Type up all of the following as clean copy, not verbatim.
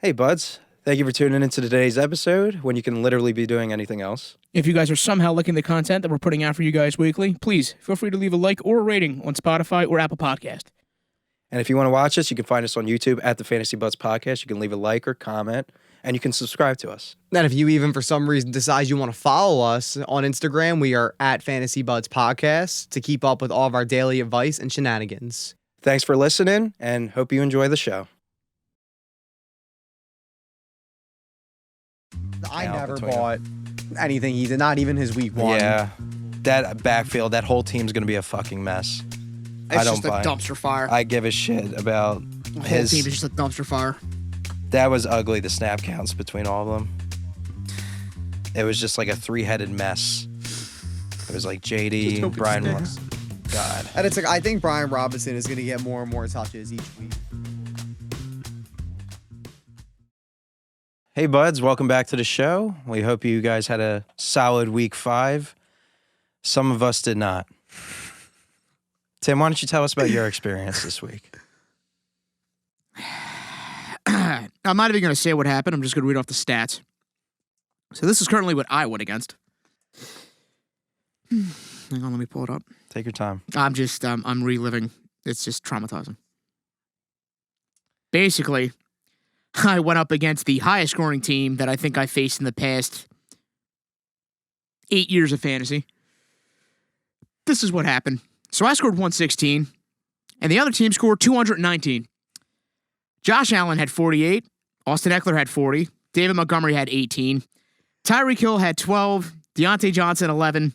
Hey, buds. Thank you for tuning into today's episode when you can literally be doing anything else. If you guys are somehow liking the content that we're putting out for you guys weekly, please feel free to leave a like or a rating on Spotify or Apple Podcast. And if you want to watch us, you can find us on YouTube at the Fantasy Buds Podcast. You can leave a like or comment, and you can subscribe to us. And if you even for some reason decide you want to follow us on Instagram, we are at Fantasy Buds Podcast to keep up with all of our daily advice and shenanigans. Thanks for listening, and hope you enjoy the show. I Yeah, never between bought anything he did, not even his week one. Yeah, that backfield, that whole team's going to be a fucking mess. It's I don't just a buy. dumpster fire. I give a shit about The whole his. team is just a dumpster fire. That was ugly, the snap counts between all of them. It was just like a three-headed mess. It was like Just JD, hope it Brian. sticks. God. And it's like, I think Brian Robinson is going to get more and more touches each week. Hey, buds, welcome back to the show. We hope you guys had a solid week 5. Some of us did not. Tim, why don't you tell us about your experience this week? I'm not even going to say what happened. I'm just going to read off the stats. So this is currently what I went against. Hang on, let me pull it up. Take your time. I'm reliving. It's just traumatizing. Basically, I went up against the highest scoring team that I think I faced in the past 8 years of fantasy. This is what happened. So I scored 116, and the other team scored 219. Josh Allen had 48. Austin Eckler had 40. David Montgomery had 18. Tyreek Hill had 12. Deontay Johnson, 11.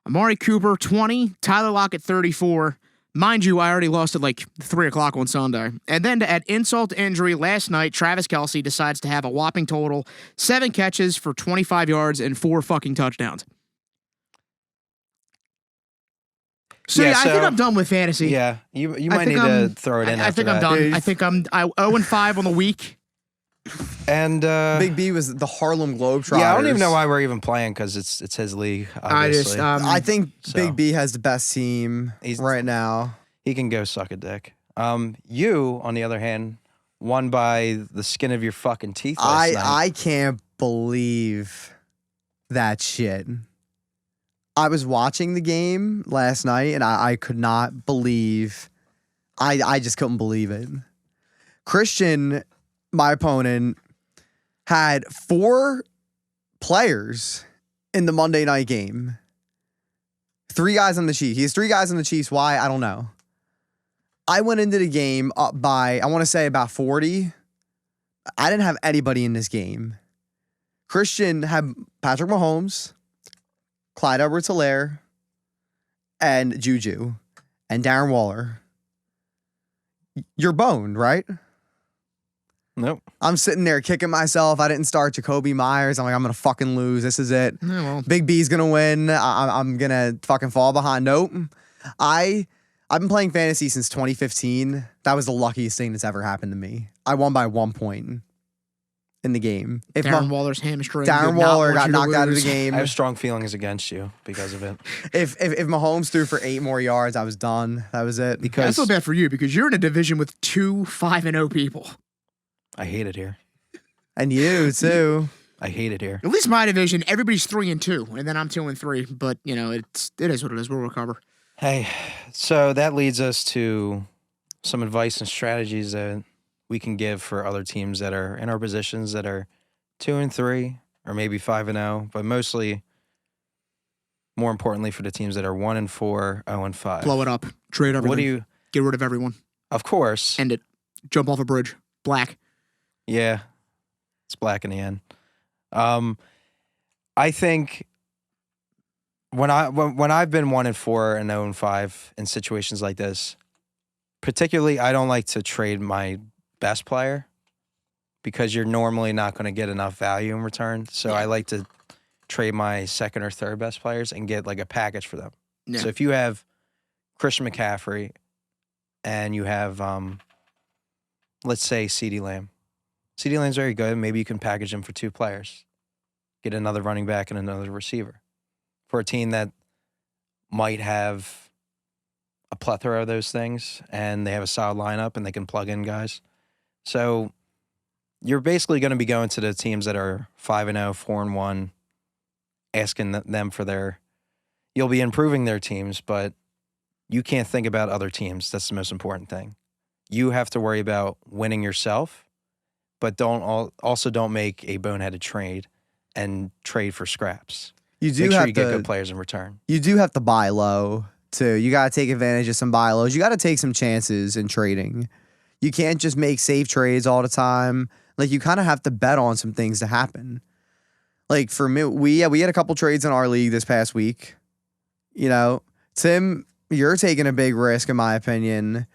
Amari Cooper, 20. Tyler Lockett, 34. Mind you, I already lost at like 3 o'clock on Sunday. And then to add insult to injury, last night, Travis Kelce decides to have a whopping total 7 catches for 25 yards and 4 fucking touchdowns. So Yeah, yeah, I so- think I'm done with fantasy. Yeah, you I might think need to I'm- throw it in I after think I'm that. done. I think I'm 0-5 on the week. And Big B was the Harlem Globetrotters. yeah, I don't even know why we're even playing because it's his league. Obviously. I think So. Big B has the best team right now. He can go suck a dick. You, on the other hand, won by the skin of your fucking teeth last night. I can't believe that shit. I was watching the game last night and I could not believe. I just couldn't believe it. Christian, my opponent, had 4 players in the Monday night game. 3 guys on the Chiefs. He has 3 guys on the Chiefs. Why? I don't know. I went into the game up by, I want to say, about 40. I didn't have anybody in this game. Christian had Patrick Mahomes, Clyde Edwards-Helaire, and Juju, and Darren Waller. You're boned, right? Nope. I'm sitting there kicking myself. I didn't start Jacoby Myers. I'm like, I'm going to fucking lose. This is it. Yeah, well, Big B's going to win. I'm going to fucking fall behind. Nope. I've been playing fantasy since 2015. That was the luckiest thing that's ever happened to me. I won by 1 point in the game. If Darren Waller's hamstring. Darren did not Waller want got you to knocked out of the lose. game. I have strong feelings against you because of it. If Mahomes threw for 8 more yards, I was done. That was it. I Because feel bad for you because you're in a division with 2 5-0 people. I hate it here. And you too. I hate it here. At least my division, everybody's 3-2, and then I'm 2-3. But you know, it is what it is. We'll recover. Hey, so that leads us to some advice and strategies that we can give for other teams that are in our positions that are 2-3 or maybe 5-0, but mostly, more importantly, for the teams that are 1-4, 0-5. Blow it up. Trade everything. What do you? Get rid of everyone. Of course. End it. Jump off a bridge. Black. Yeah, it's black in the end. I think when I've been 1-4 and 0-5 in situations like this, particularly, I don't like to trade my best player because you're normally not going to get enough value in return. So I like to trade my second or third best players and get like a package for them. Yeah. So if you have Christian McCaffrey and you have, let's say, CeeDee Lamb. CeeDee Lamb's very good. Maybe you can package him for 2 players. Get another running back and another receiver. For a team that might have a plethora of those things and they have a solid lineup and they can plug in guys. So you're basically going to be going to the teams that are 5-0, 4-1, asking them for their. You'll be improving their teams, but you can't think about other teams. That's the most important thing. You have to worry about winning yourself, but also don't make a boneheaded trade and trade for scraps. You do Make sure have you get good players in return. You do have to buy low too. You got to take advantage of some buy lows. You got to take some chances in trading. You can't just make safe trades all the time. Like, you kind of have to bet on some things to happen. Like, for me, we had a couple trades in our league this past week. You know, Tim, you're taking a big risk, in my opinion,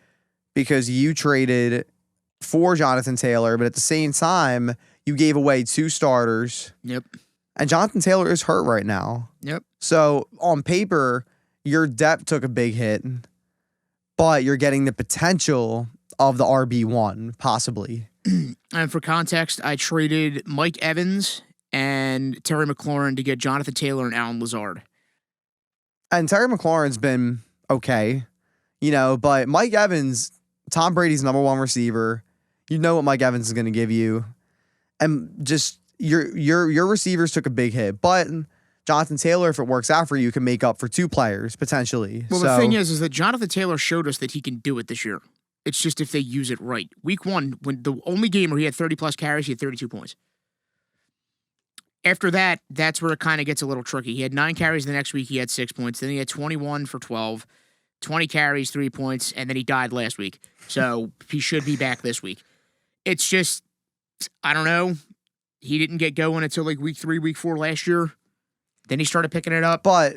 because you traded for Jonathan Taylor, but at the same time, you gave away 2 starters. Yep. And Jonathan Taylor is hurt right now. Yep. So, on paper, your depth took a big hit, but you're getting the potential of the RB1, possibly. And for context, I traded Mike Evans and Terry McLaurin to get Jonathan Taylor and Alan Lazard. And Terry McLaurin's been okay, you know, but Mike Evans, Tom Brady's #1 receiver. You know what Mike Evans is going to give you. And just your receivers took a big hit, but Jonathan Taylor, if it works out for you, can make up for 2 players potentially. Well, the thing is that Jonathan Taylor showed us that he can do it this year. It's just if they use it right. Week 1, when the only game where he had 30-plus carries, he had 32 points. After that, that's where it kind of gets a little tricky. He had 9 carries the next week. He had 6 points. Then he had 21 for 12, 20 carries, 3 points, and then he died last week. So he should be back this week. It's just, I don't know. He didn't get going until like week 3, week 4 last year. Then he started picking it up. But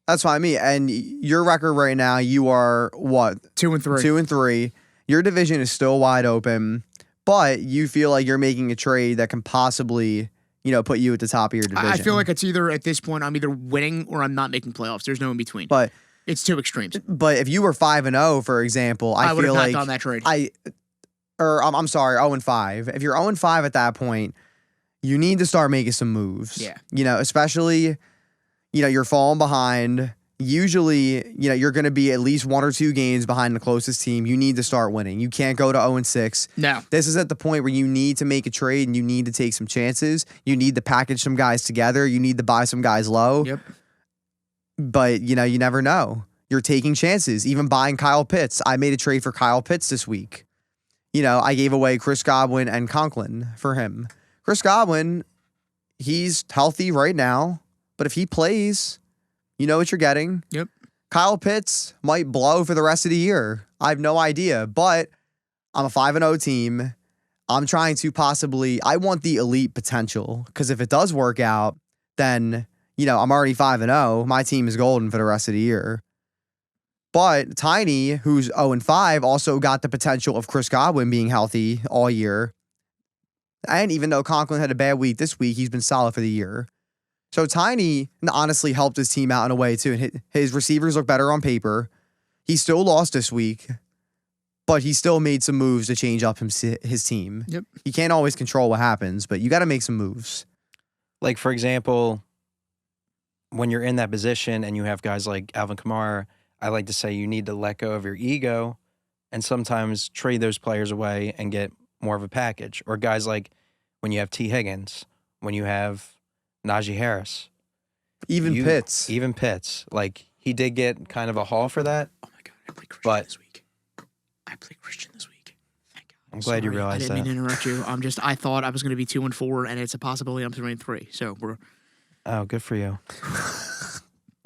that's what I mean. And your record right now, you are what? 2-3. 2-3. Your division is still wide open, but you feel like you're making a trade that can possibly, you know, put you at the top of your division. I feel like it's either, at this point, I'm either winning or I'm not making playoffs. There's no in between. But it's 2 extremes. But if you were 5-0, for example, I would feel have like not done that trade. I'm sorry, 0-5. If you're 0-5 at that point, you need to start making some moves. Yeah. You know, especially, you know, you're falling behind. Usually, you know, you're going to be at least 1 or 2 games behind the closest team. You need to start winning. You can't go to 0-6. No. This is at the point where you need to make a trade and you need to take some chances. You need to package some guys together. You need to buy some guys low. Yep. But, you know, you never know. You're taking chances. Even buying Kyle Pitts. I made a trade for Kyle Pitts this week. You know, I gave away Chris Godwin and Conklin for him. Chris Godwin, he's healthy right now, but if he plays, you know what you're getting. Yep. Kyle Pitts might blow for the rest of the year. I have no idea, but I'm a 5-0 team. I'm trying to I want the elite potential, because if it does work out, then, you know, I'm already 5-0. My team is golden for the rest of the year. But Tiny, who's 0-5, also got the potential of Chris Godwin being healthy all year. And even though Conklin had a bad week this week, he's been solid for the year. So Tiny honestly helped his team out in a way too. And his receivers look better on paper. He still lost this week, but he still made some moves to change up his team. Yep. You can't always control what happens, but you got to make some moves. Like, for example, when you're in that position and you have guys like Alvin Kamara, I like to say you need to let go of your ego and sometimes trade those players away and get more of a package. Or guys like when you have T. Higgins, when you have Najee Harris. Even Pitts. Like, he did get kind of a haul for that. Oh my God, I played Christian this week. Thank God. I'm glad you realized that. I didn't mean to interrupt you. I thought I was going to be 2-4, and it's a possibility I'm 3-3. So we're. Oh, good for you.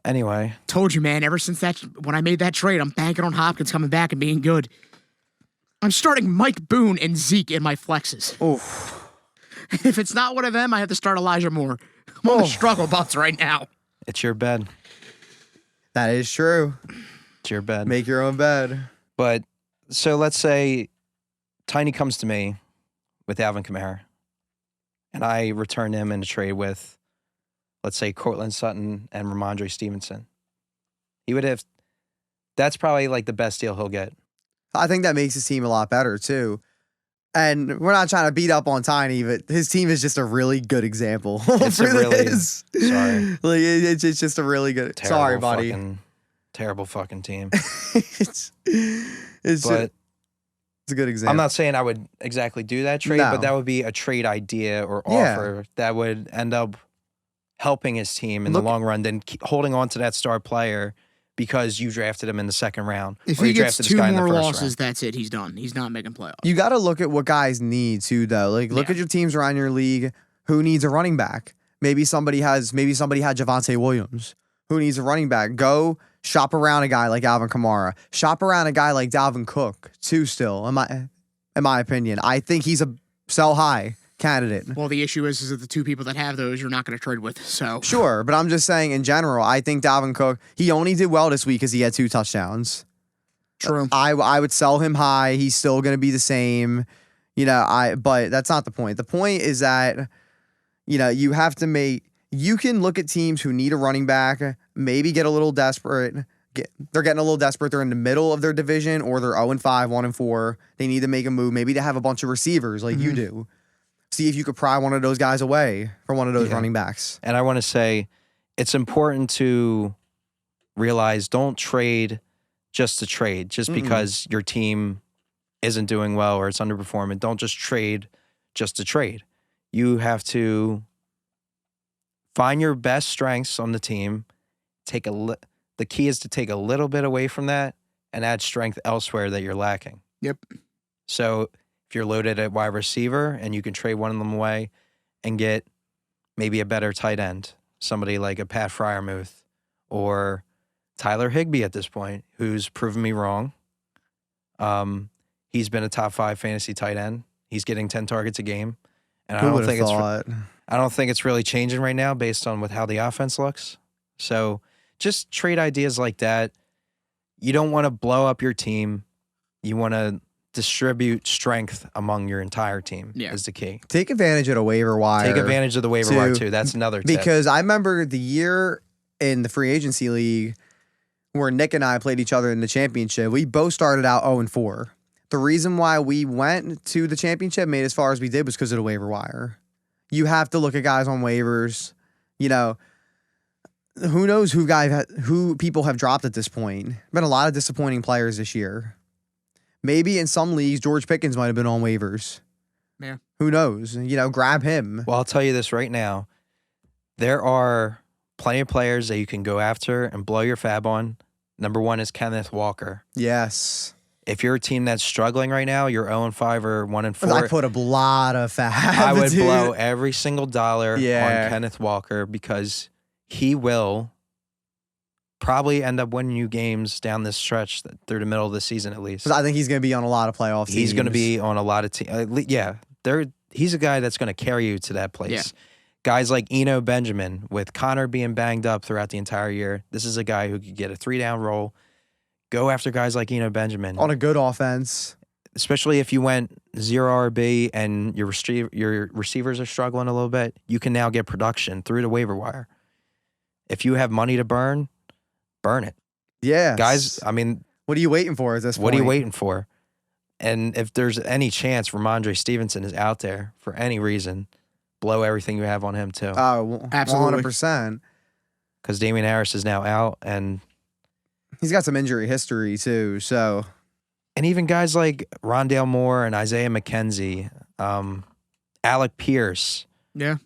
Anyway. Told you, man, ever since when I made that trade, I'm banking on Hopkins coming back and being good. I'm starting Mike Boone and Zeke in my flexes. Oh. If it's not one of them, I have to start Elijah Moore. I'm on the struggle bus right now. It's your bed. That is true. It's your bed. Make your own bed. But, so let's say Tiny comes to me with Alvin Kamara, and I return him in a trade with, let's say, Cortland Sutton and Ramondre Stevenson. He would have, that's probably like the best deal he'll get. I think that makes his team a lot better too. And we're not trying to beat up on Tiny, but his team is just a really good example. It's sorry. Like, it's just a really good. Sorry, buddy. Terrible fucking team. it's but It's a good example. I'm not saying I would exactly do that trade, No. but that would be a trade idea or Yeah. offer that would end up helping his team in Look- the long run than holding on to that star player because you drafted him in the second round. If or he you gets drafted this 2 guy in the more first losses, round. that's it. He's done. He's not making playoffs. You got to look at what guys need too, though. Like, look Yeah. at your teams around your league. Who needs a running back? Maybe somebody had Javonte Williams. Who needs a running back? Go shop around a guy like Alvin Kamara. Shop around a guy like Dalvin Cook too. Still, in my opinion, I think he's a sell high candidate. Well, the issue is that the 2 people that have those you're not going to trade with. So Sure, but I'm just saying in general, I think Dalvin Cook, he only did well this week because he had 2 touchdowns. true. I would sell him high. He's still going to be the same, but that's not the point. The point is that, you have to you can look at teams who need a running back, maybe get a little desperate. They're getting a little desperate. They're in the middle of their division or they're 0-5, 1-4. They need to make a move. Maybe they have a bunch of receivers like you do. See if you could pry one of those guys away for one of those running backs. And I want to say it's important to realize don't trade just to trade. Just because your team isn't doing well or it's underperforming, don't just trade just to trade. You have to find your best strengths on the team. The key is to take a little bit away from that and add strength elsewhere that you're lacking. Yep. So if you're loaded at wide receiver and you can trade one of them away and get maybe a better tight end, somebody like a Pat Freiermuth or Tyler Higbee at this point, who's proven me wrong. He's been a top 5 fantasy tight end. He's getting 10 targets a game. And I don't think it's really changing right now based on how the offense looks. So just trade ideas like that. You don't want to blow up your team. You want to distribute strength among your entire team is the key. Take advantage of the waiver wire. Take advantage of the waiver wire too. That's another tip. Because I remember the year in the free agency league where Nick and I played each other in the championship. We both started out 0-4. The reason why we went to the championship, made as far as we did, was because of the waiver wire. You have to look at guys on waivers. Who knows who people have dropped at this point. Been a lot of disappointing players this year. Maybe in some leagues, George Pickens might have been on waivers. Yeah. Who knows? Grab him. Well, I'll tell you this right now. There are plenty of players that you can go after and blow your fab on. Number 1 is Kenneth Walker. Yes. If you're a team that's struggling right now, you're 0-5 or 1-4. I put a lot of fab. I would blow every single dollar on Yeah. Kenneth Walker because he will probably end up winning you games down this stretch through the middle of the season at least. I think he's going to be on a lot of playoff teams. He's going to be on a lot of teams. He's a guy that's going to carry you to that place. Yeah. Guys like Eno Benjamin, with Connor being banged up throughout the entire year, this is a guy who could get a 3-down roll. Go after guys like Eno Benjamin. on a good offense. Especially if you went 0 RB and your receivers are struggling a little bit, you can now get production through the waiver wire. If you have money to burn it. Yeah. Guys, I mean, what are you waiting for at this point? what are you waiting for? And if there's any chance Ramondre Stevenson is out there for any reason, blow everything you have on him too. Oh, Absolutely. 100%. Because Damian Harris is now out, and He's got some injury history too, so. And even guys like Rondale Moore and Isaiah McKenzie, Alec Pierce. Yeah.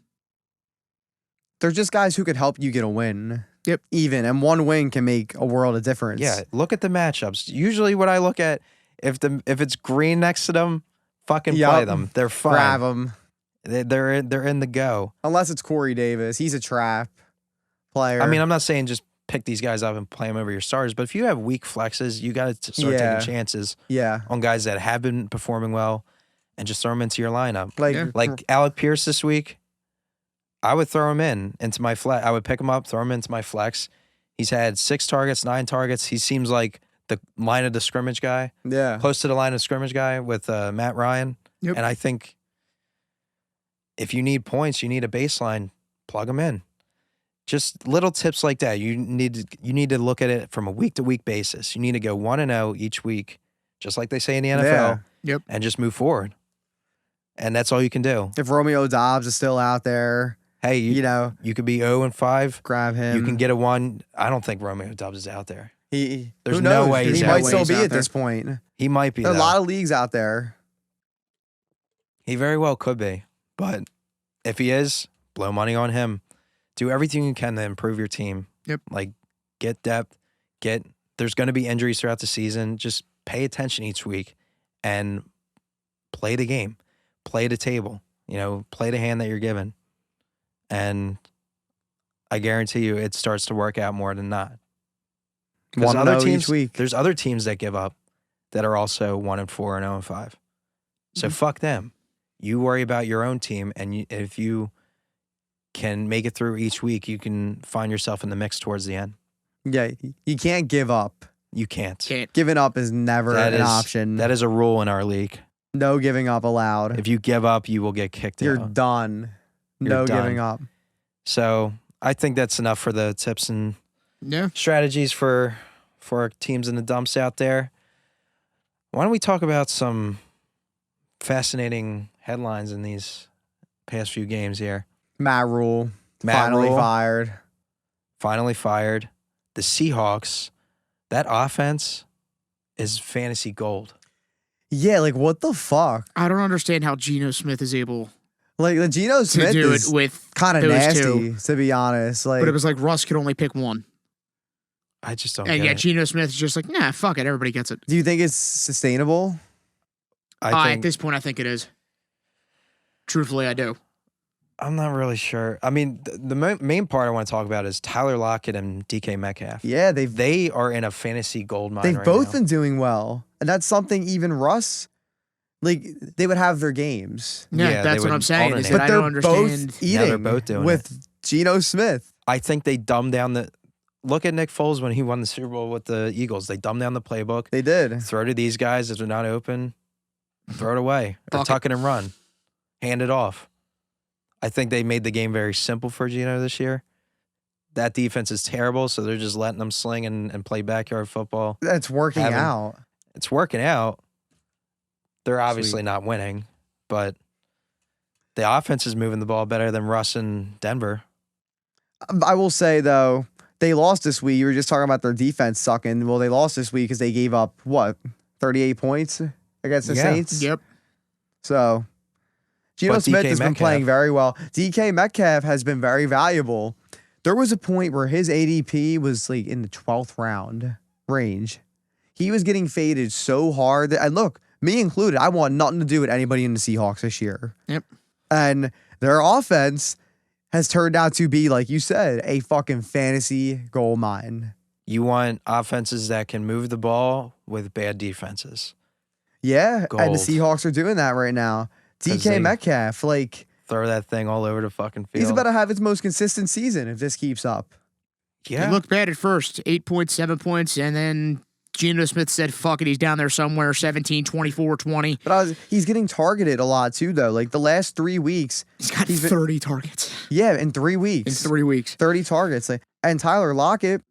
They're just guys who could help you get a win. Yep. Even. And one win can make a world of difference. Yeah, look at the matchups. Usually what I look at, if it's green next to them, fucking play them. They're fine. Grab them. They're in the go. Unless it's Corey Davis. He's a trap player. I mean, I'm not saying just pick these guys up and play them over your stars, but if you have weak flexes, you got to start taking chances on guys that have been performing well and just throw them into your lineup. Like Alec Pierce this week, I would throw him into my flex. I would pick him up, throw him into my flex. He's had 6 targets, 9 targets. He seems like the line of the scrimmage guy. Yeah. Close to the line of scrimmage guy with Matt Ryan. Yep. And I think if you need points, you need a baseline, plug them in. Just little tips like that. You need to look at it from a week-to-week basis. You need to go 1-0 each week, just like they say in the NFL. Yeah. Yep. And just move forward. And that's all you can do. If Romeo Dobbs is still out there, Hey, you could be 0-5. grab him. You can get a 1. I don't think Romeo Dobbs is out there. There's who no knows? way He he's might out still there. be at this point. He might be. There are a though. lot of leagues out there. He very well could be. But if he is, blow money on him. Do everything you can to improve your team. Yep. Like, get depth. There's going to be injuries throughout the season. Just pay attention each week and play the game. Play the table. Play the hand that you're given. And I guarantee you it starts to work out more than not. Because other teams, each week. there's other teams that give up that are also 1-4 and 0-5. So fuck them. You worry about your own team, and if you can make it through each week, you can find yourself in the mix towards the end. Yeah, you can't give up. You can't. Giving up is never an option. That is a rule in our league. No giving up allowed. If you give up, you will get kicked You're out. done. You're No done. giving up. So I think that's enough for the tips and strategies for our teams in the dumps out there. Why don't we talk about some fascinating headlines in these past few games here? Rhule finally Rhule, fired. Finally fired. The Seahawks, that offense is fantasy gold. Yeah, like what the fuck? I don't understand how Geno Smith is able Like the Geno to Smith do it is with kind of those nasty, two. to be honest. Like, But it was like Russ could only pick one. I just don't And get yet it. Geno Smith is just like, nah, fuck it. Everybody gets it. do you think it's sustainable? I At think this point, I think it is. Truthfully, I do. I'm not really sure. I mean, the main part I want to talk about is Tyler Lockett and DK Metcalf. Yeah, They are in a fantasy gold mine they've right both now. been doing well, and that's something even Russ. Like they would have their games, Yeah, Yeah, that's they what would I'm saying. Is alternate. that but I they're don't understand. both Yeah, they're eating both doing with Geno Smith. I think they dumbed down the. Look at Nick Foles when he won the Super Bowl with the Eagles. They dumbed down the playbook. They did. Throw to these guys if they're not open. Throw it away or Fuck tuck it and run. Hand it off. I think they made the game very simple for Geno this year. That defense is terrible, so they're just letting them sling and play backyard football. That's working Haven't- out. It's working out. They're obviously not winning, but the offense is moving the ball better than Russ in Denver. I will say though, they lost this week. You were just talking about their defense sucking. Well, they lost this week because they gave up 38 points against the Yeah. Saints. Yep. So Geno But Smith DK has been Metcalf- playing very well. DK Metcalf has been very valuable. There was a point where his ADP was like in the 12th round range. He was getting faded so hard. And look, me included, I want nothing to do with anybody in the Seahawks this year. Yep. And their offense has turned out to be, like you said, a fucking fantasy gold mine. You want offenses that can move the ball with bad defenses. Yeah, and the Gold. Seahawks are doing that right now. 'Cause DK they- Metcalf, like, Throw that thing all over the fucking field. he's about to have his most consistent season if this keeps up. yeah. It looked bad at first. 8 points, 7 points, and then Geno Smith said, fuck it, he's down there somewhere, 17, 24, 20. But he's getting targeted a lot too, though. Like the last 3 weeks, He's got He's been- 30 targets yeah, in 3 in weeks, 3 weeks. 30 targets. Like, and Tyler Lockett,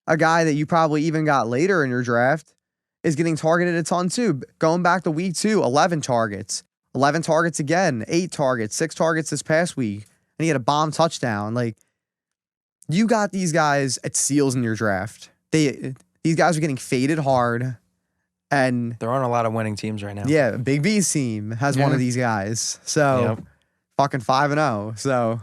a guy that you probably even got later in your draft, is getting targeted a ton too. Going back to week 2, 11 targets. 11 targets again, 8 targets, 6 targets this past week. And he had a bomb touchdown. Like, you got these guys at steals in your draft. These guys are getting faded hard. And They're on a lot of winning teams right now. yeah, Big B's team has one Yeah. of these guys. So Yep. fucking 5-0. So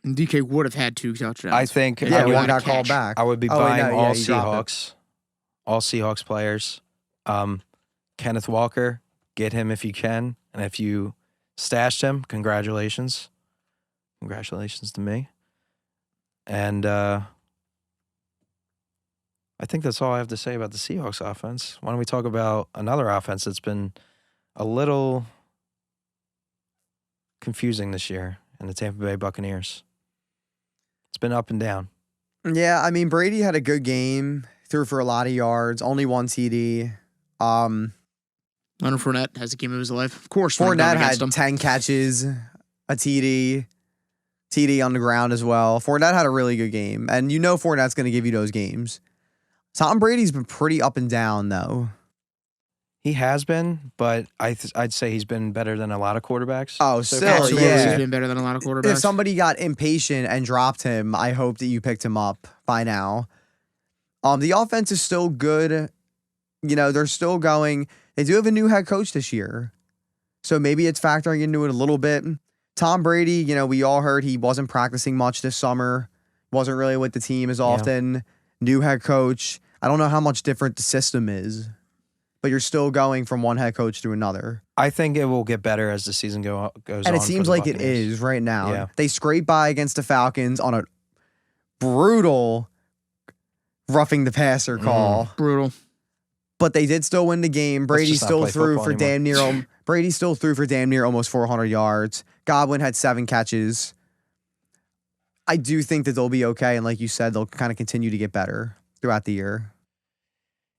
And DK would have had 2 touchdowns. I think yeah, I would, one got catch. called back. I would be Oh, wait, buying no, all yeah, he dropped it. Seahawks players. Kenneth Walker, get him if you can. And if you stashed him, congratulations. Congratulations to me. And I think that's all I have to say about the Seahawks offense. Why don't we talk about another offense that's been a little confusing this year in the Tampa Bay Buccaneers? It's been up and down. Yeah, I mean, Brady had a good game, threw for a lot of yards, only 1 TD. Leonard Fournette has a game of his life. Of course, when I'm Fournette going had against him. 10 catches, a TD on the ground as well. Fournette had a really good game, and you know Fournette's going to give you those games. Tom Brady's been pretty up and down, though. He has been, but I'd say he's been better than a lot of quarterbacks. Oh, so still, far. Absolutely, yeah. he's been better than a lot of quarterbacks. If somebody got impatient and dropped him, I hope that you picked him up by now. The offense is still good. They're still going. They do have a new head coach this year. So maybe it's factoring into it a little bit. Tom Brady, we all heard he wasn't practicing much this summer. Wasn't really with the team as often. New head coach. I don't know how much different the system is, but you're still going from one head coach to another. I think it will get better as the season goes on. And it seems like it is right now. Yeah. They scraped by against the Falcons on a brutal roughing the passer call. Brutal. But they did still win the game. Brady still threw for damn near almost 400 yards. Godwin had 7 catches. I do think that they'll be okay, and like you said, they'll kind of continue to get better throughout the year.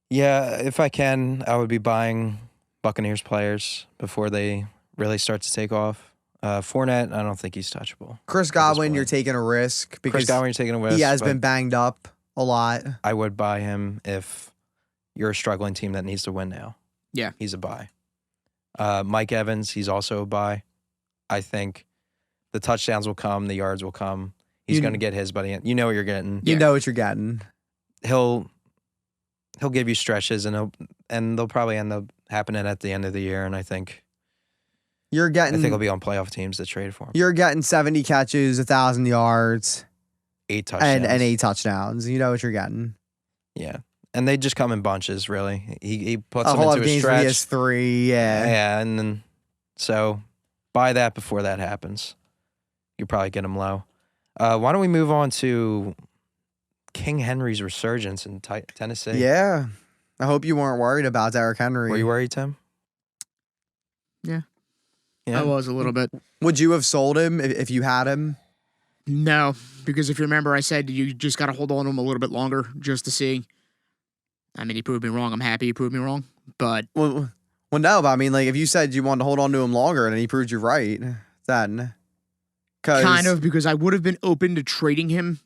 Yeah, if I can, I would be buying Buccaneers players before they really start to take off. Fournette, I don't think he's touchable. Chris Godwin, you're taking a risk because he has been banged up a lot. I would buy him if you're a struggling team that needs to win now. Yeah. He's a buy. Mike Evans, he's also a buy. I think the touchdowns will come, the yards will come. He's going to get his, but you know what you're getting. You know what you're getting. He'll give you stretches, and they'll probably end up happening at the end of the year. And I think he'll be on playoff teams that trade for him. You're getting 70 catches, 1,000 yards, 8 touchdowns, and 8 touchdowns. You know what you're getting. Yeah, and they just come in bunches. Really, he puts a them whole into a games stretch. He has 3. Yeah, and then so buy that before that happens. You probably get him low. Why don't we move on to King Henry's resurgence in Tennessee? Yeah. I hope you weren't worried about Derrick Henry. Were you worried, Tim? Yeah. I was a little bit. Would you have sold him if you had him? No, because if you remember, I said you just got to hold on to him a little bit longer just to see. I mean, he proved me wrong. I'm happy he proved me wrong. But no, but I mean, like if you said you wanted to hold on to him longer and he proved you right, then kind of, because I would have been open to trading him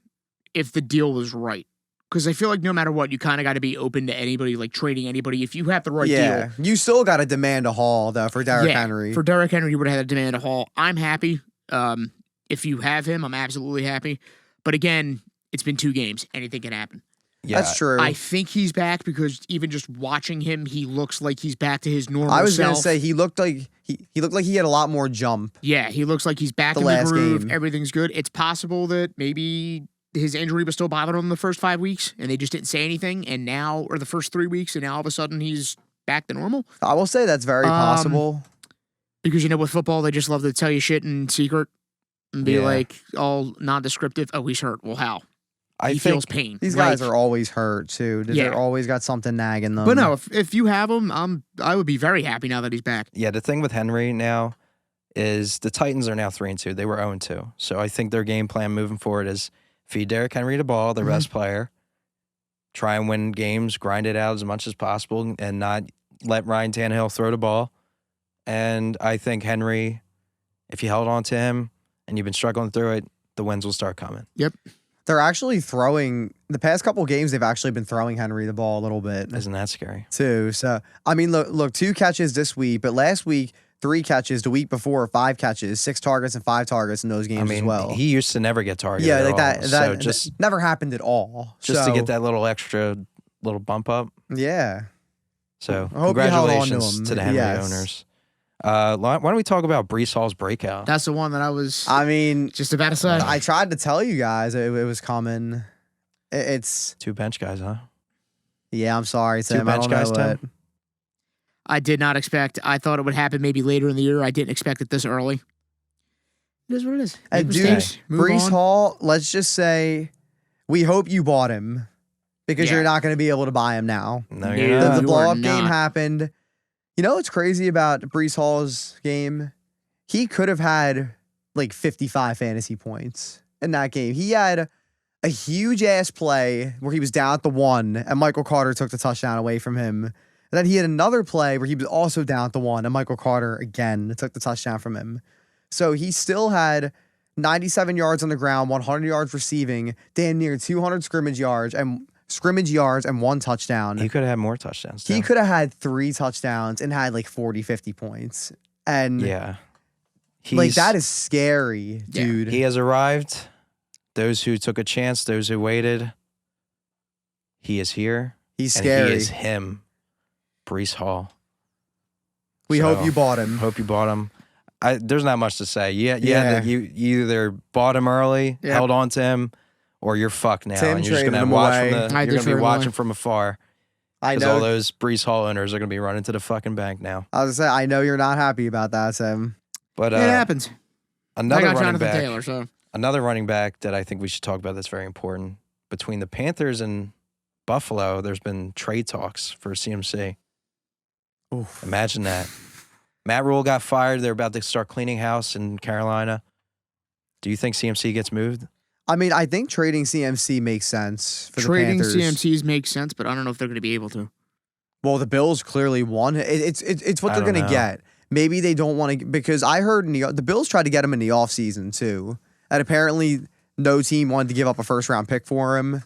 if the deal was right. Because I feel like no matter what, you kind of got to be open to anybody, like trading anybody. If you have the right deal. You still got to demand a haul, though, for Derrick Henry. For Derrick Henry, you would have had to demand a haul. I'm happy. If you have him, I'm absolutely happy. But again, it's been 2 games. Anything can happen. Yeah, that's true. I think he's back because even just watching him, he looks like he's back to his normal self. I was going to say he looked like he had a lot more jump. Yeah, he looks like he's back in the groove. Everything's good. It's possible that maybe his injury was still bothering him the first 5 weeks, and they just didn't say anything. And now, or the first 3 weeks, and now all of a sudden he's back to normal. I will say that's very possible. Because with football, they just love to tell you shit in secret and be like all non-descriptive. Oh, he's hurt. Well, how? He feels pain. These guys are always hurt too. They're always got something nagging them. But no, if you have him, I would be very happy now that he's back. Yeah, the thing with Henry now is the Titans are now 3-2. They were 0-2. So I think their game plan moving forward is feed Derrick Henry the ball, their best player, try and win games, grind it out as much as possible, and not let Ryan Tannehill throw the ball. And I think Henry, if you held on to him and you've been struggling through it, the wins will start coming. Yep. They're actually throwing, the past couple of games, they've actually been throwing Henry the ball a little bit. Isn't that scary? Too. So, I mean, look, 2 catches this week, but last week, 3 catches. The week before, 5 catches, 6 targets and 5 targets in those games as well. He used to never get targeted. Yeah, like that so just never happened at all. Just to get that little extra little bump up. Yeah. So congratulations to the Henry owners. Why don't we talk about Breece Hall's breakout? That's the one that I was. Just about to say. I tried to tell you guys it was coming. It's 2 bench guys, huh? Yeah, I'm sorry, Tim. 2 bench guys, Tim. I did not expect. I thought it would happen maybe later in the year. I didn't expect it this early. It is what it is. Breece Hall, let's just say we hope you bought him because you're not going to be able to buy him now. No, you're not. The blow-up game happened. You know what's crazy about Breece Hall's game? He could have had like 55 fantasy points in that game. He had a huge-ass play where he was down at the 1, and Michael Carter took the touchdown away from him. And then he had another play where he was also down at the 1, and Michael Carter, again, took the touchdown from him. So he still had 97 yards on the ground, 100 yards receiving, damn near 200 scrimmage yards, and 1 touchdown. He could have had more touchdowns, too. He could have had 3 touchdowns and had like 40, 50 points. And yeah, that is scary, dude. He has arrived. Those who took a chance, those who waited, he is here. He's and scary. he is him, Breece Hall. We So, hope you bought him. Hope you bought him. There's not much to say. You either bought him early, held on to him, or you're fucked now. Tim and you're just traded gonna him watch away. from the. I You're did gonna be trade him watching away. from afar. I Because know. all those Breece Hall owners are gonna be running to the fucking bank now. I was gonna say, I know you're not happy about that, Tim. But it happens. I another got running Jonathan back. Taylor, so Another running back that I think we should talk about that's very important. Between the Panthers and Buffalo, there's been trade talks for CMC. Oof. Imagine that. Matt Rhule got fired. They're about to start cleaning house in Carolina. Do you think CMC gets moved? I mean, I think trading CMC makes sense for trading the Panthers. CMCs makes sense, but I don't know if they're going to be able to. Well, the Bills clearly won. It's what I they're don't going to know. get. Maybe they don't want to, because I heard the Bills tried to get him in the offseason too. And apparently no team wanted to give up a first-round pick for him,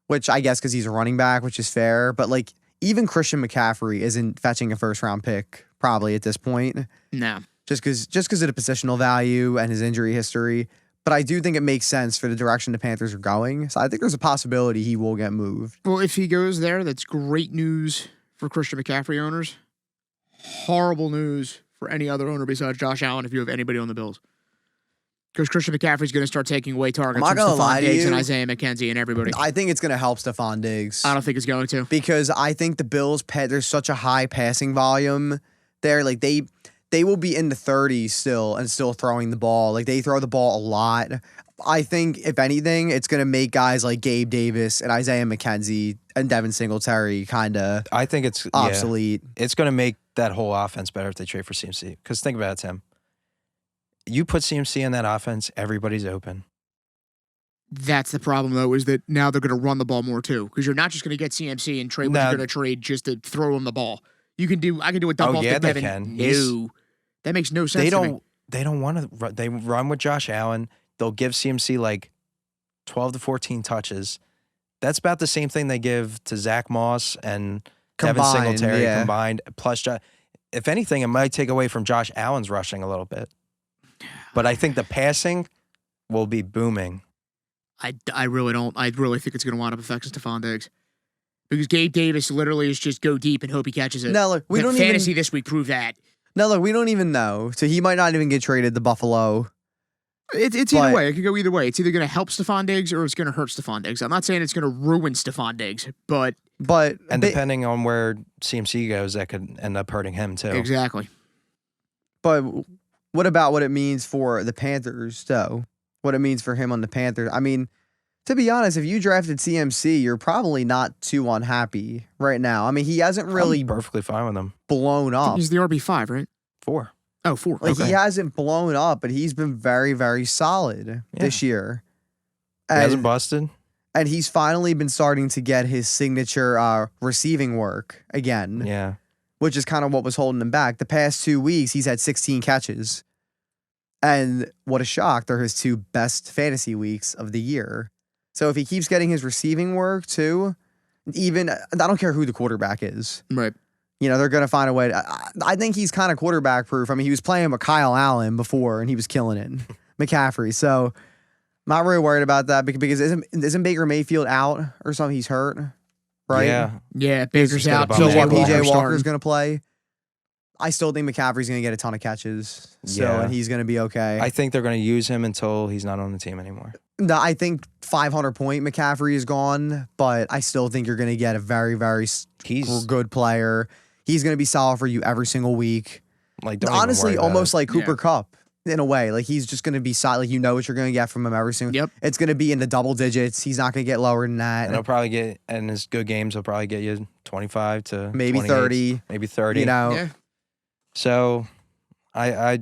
which I guess because he's a running back, which is fair. But like even Christian McCaffrey isn't fetching a first-round pick probably at this point, No. just because of the positional value and his injury history. But I do think it makes sense for the direction the Panthers are going. So I think there's a possibility he will get moved. Well, if he goes there, that's great news for Christian McCaffrey owners. Horrible news for any other owner besides Josh Allen if you have anybody on the Bills. Because Christian McCaffrey's going to start taking away targets not from gonna lie Stephon to Diggs you. and Isaiah McKenzie and everybody. I think it's going to help Stephon Diggs. I don't think it's going to. Because I think the Bills there's such a high passing volume there. Like they will be in the 30s still and still throwing the ball. Like they throw the ball a lot. I think if anything, it's gonna make guys like Gabe Davis and Isaiah McKenzie and Devin Singletary kind of I think it's obsolete. Yeah, it's going to make that whole offense better if they trade for CMC. Because think about it, Tim. You put CMC in that offense, everybody's open. That's the problem, though, is that now they're going to run the ball more, too. Because you're not just going to get CMC and trade what No. you're going to trade just to throw him the ball. I can do a dump off yeah, to they Devin. can. No. That makes no sense They to me. don't want to. They run with Josh Allen. They'll give CMC like 12 to 14 touches. That's about the same thing they give to Zach Moss and Devin Combined, Singletary yeah. combined. Plus, if anything, it might take away from Josh Allen's rushing a little bit. But I think the passing will be booming. I really don't. I really think it's going to wind up affecting Stephon Diggs. Because Gabe Davis literally is just go deep and hope he catches it. No, look, we don't Fantasy even. this week proved that. No, look, we don't even know. So he might not even get traded to Buffalo. It's But- either way. It could go either way. It's either going to help Stephon Diggs or it's going to hurt Stephon Diggs. I'm not saying it's going to ruin Stephon Diggs, but But And depending on where CMC goes, that could end up hurting him too. exactly. But what about what it means for the Panthers, though? What it means for him on the Panthers? I mean, to be honest, if you drafted CMC, you're probably not too unhappy right now. I mean, he hasn't really I'm perfectly fine with him. blown up. He's the RB5, right? 4. Oh, 4. Like Okay. he hasn't blown up, but he's been very, very solid this year. He hasn't And, busted. and he's finally been starting to get his signature receiving work again, Yeah. which is kind of what was holding him back. The past 2 weeks, he's had 16 catches. And what a shock. They're his 2 best fantasy weeks of the year. So if he keeps getting his receiving work too, even I don't care who the quarterback is. Right. You know, they're going to find a way. I think he's kind of quarterback proof. I mean, he was playing with Kyle Allen before and he was killing it. McCaffrey. So not really worried about that because isn't Baker Mayfield out or something? He's hurt, right? Yeah. Yeah, Baker's He's got a out. bum So Walker's what, PJ Walker's Walker's starting. going to play? I still think McCaffrey's going to get a ton of catches. So, Yeah. and he's going to be okay. I think they're going to use him until he's not on the team anymore. No, I think 500-point McCaffrey is gone, but I still think you're going to get a very, very He's good player. He's going to be solid for you every single week. like, don't even Honestly, worry about almost it. like Cooper Yeah. Kupp in a way. Like he's just going to be solid. Like you know what you're going to get from him every single. Yep. It's going to be in the double digits. He's not going to get lower than that. And he'll probably get, in his good games, he'll probably get you 25 to Maybe 28, 30. maybe 30. You know, Yeah. So, I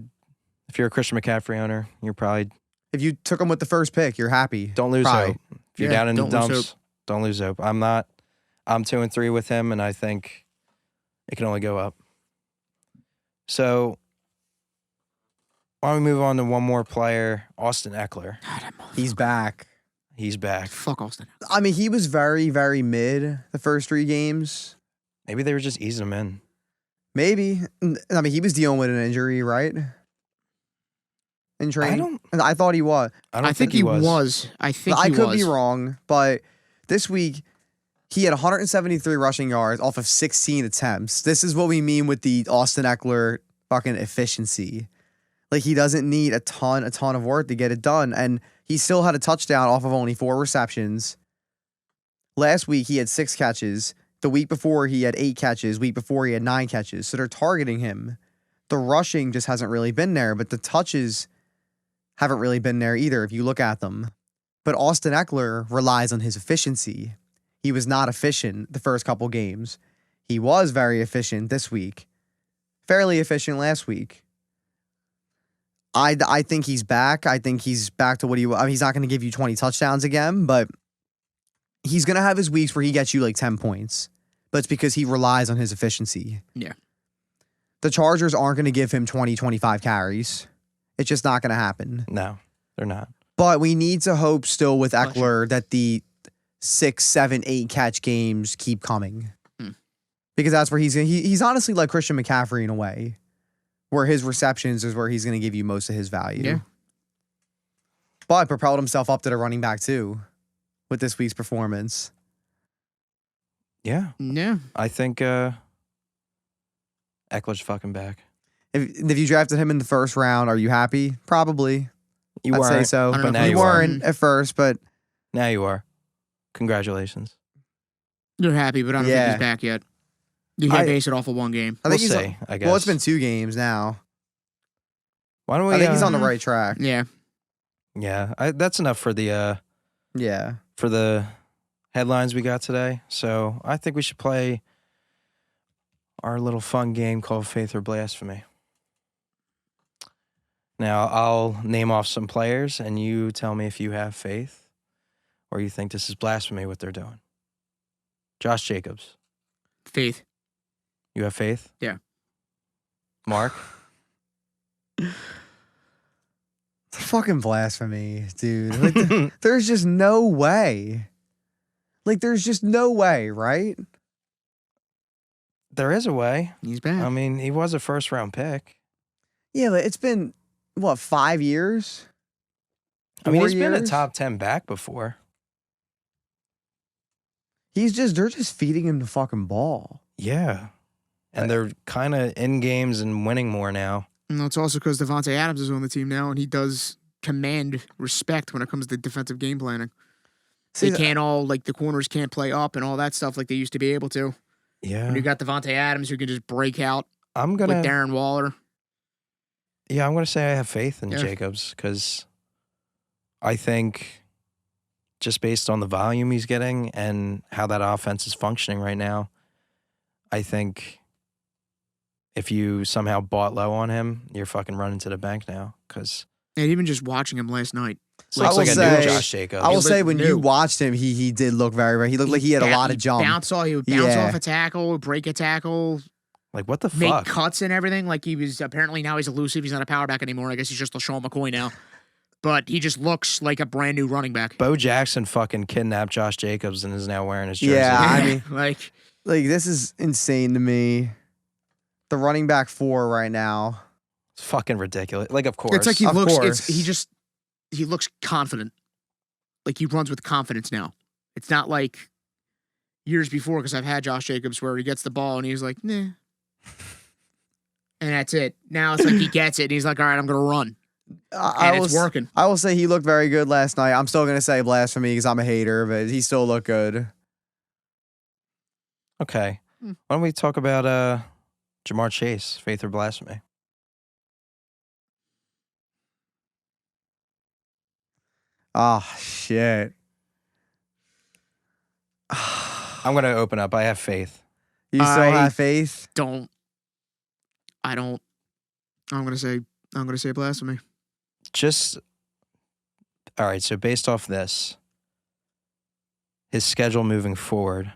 if you're a Christian McCaffrey owner, you're probably if you took him with the first pick, you're happy. don't lose Probably. hope. If you're Yeah, down in the don't lose dumps, don't lose hope. I'm not. I'm 2-3 with him, and I think it can only go up. So, why don't we move on to one more player, Austin Eckler? God, that motherfucker. He's back. He's back. Fuck Austin. I mean, he was very, very mid the first 3 games. Maybe they were just easing him in. Maybe. I mean, he was dealing with an injury, right? In training. I thought he was. I don't I think he was. I think I he could was. be wrong, but this week He had 173 rushing yards off of 16 attempts. This is what we mean with the Austin Eckler fucking efficiency. Like, he doesn't need a ton of work to get it done. And he still had a touchdown off of only 4 receptions. Last week, he had 6 catches. The week before, he had 8 catches. Week before, he had 9 catches. So they're targeting him. The rushing just hasn't really been there, but the touches haven't really been there either if you look at them. But Austin Eckler relies on his efficiency. He was not efficient the first couple games. He was very efficient this week. Fairly efficient last week. I think he's back. I think he's back to what he was. I mean, he's not going to give you 20 touchdowns again, but he's going to have his weeks where he gets you like 10 points. But it's because he relies on his efficiency. Yeah. The Chargers aren't going to give him 20, 25 carries. It's just not going to happen. No, they're not. But we need to hope still with Eckler that the 6, 7, 8 catch games keep coming. Because that's where he's honestly like Christian McCaffrey in a way, where his receptions is where he's going to give you most of his value. Yeah. But propelled himself up to the running back too with this week's performance. Yeah. Yeah. I think Eckler's fucking back. If you drafted him in the first round, are you happy? Probably. You I'd weren't, say so. I don't but know now if You you are. weren't at first, but Now you are. Congratulations. You're happy, but I don't think he's back yet. You can't base it off of one game. I think We'll he's see, I guess. well, it's been 2 games now. Why don't we? I think he's on the right track. Yeah. Yeah, that's enough for the Yeah. headlines we got today. So I think we should play our little fun game called Faith or Blasphemy. Now I'll name off some players, and you tell me if you have faith or you think this is blasphemy what they're doing. Josh Jacobs, Faith. you have faith? Yeah. Mark? Fucking blasphemy, dude. Like, there's just no way. Like, there's just no way, right? There is a way. He's back. I mean, he was a first-round pick. Yeah, but it's been, what, 5 years? I mean, 4 he's been a years? top 10 back before. They're just feeding him the fucking ball. Yeah. And they're kind of in games and winning more now. No, it's also because Devontae Adams is on the team now, and he does command respect when it comes to defensive game planning. See, They can't all, like, the corners can't play up and all that stuff like they used to be able to. Yeah. When you got Devontae Adams who can just break out I'm with going to Darren Waller. Yeah, I'm going to say I have faith in Yeah. Jacobs cuz I think just based on the volume he's getting and how that offense is functioning right now, I think if you somehow bought low on him, you're fucking running to the bank now cuz And even just watching him last night. I looks will like a say- new Josh Jacobs. I will looked say when new. you watched him, he did look very, very. He looked like he had a lot of jump. He would bounce Yeah. off a tackle, break a tackle, Like what the make fuck? cuts and everything. Like he was apparently now he's elusive. He's not a power back anymore. I guess he's just LaShawn McCoy now. But he just looks like a brand new running back. Bo Jackson fucking kidnapped Josh Jacobs and is now wearing his jersey. Yeah, I mean, like like this is insane to me. The running back 4 right now. It's fucking ridiculous. Like of course. it's like he Of looks. course. He looks confident. Like he runs with confidence now. It's not like years before because I've had Josh Jacobs where he gets the ball and he's like, nah. And that's it. Now it's like he gets it and he's like, all right, I'm gonna run. And it's working. I will say he looked very good last night. I'm still gonna say blasphemy because I'm a hater, but he still looked good. Okay. Why don't we talk about Jamar Chase, faith or blasphemy? Oh shit. I'm going to open up. I have faith. You still I- have faith? I don't. I'm gonna say blasphemy. Just all right, so based off this, his schedule moving forward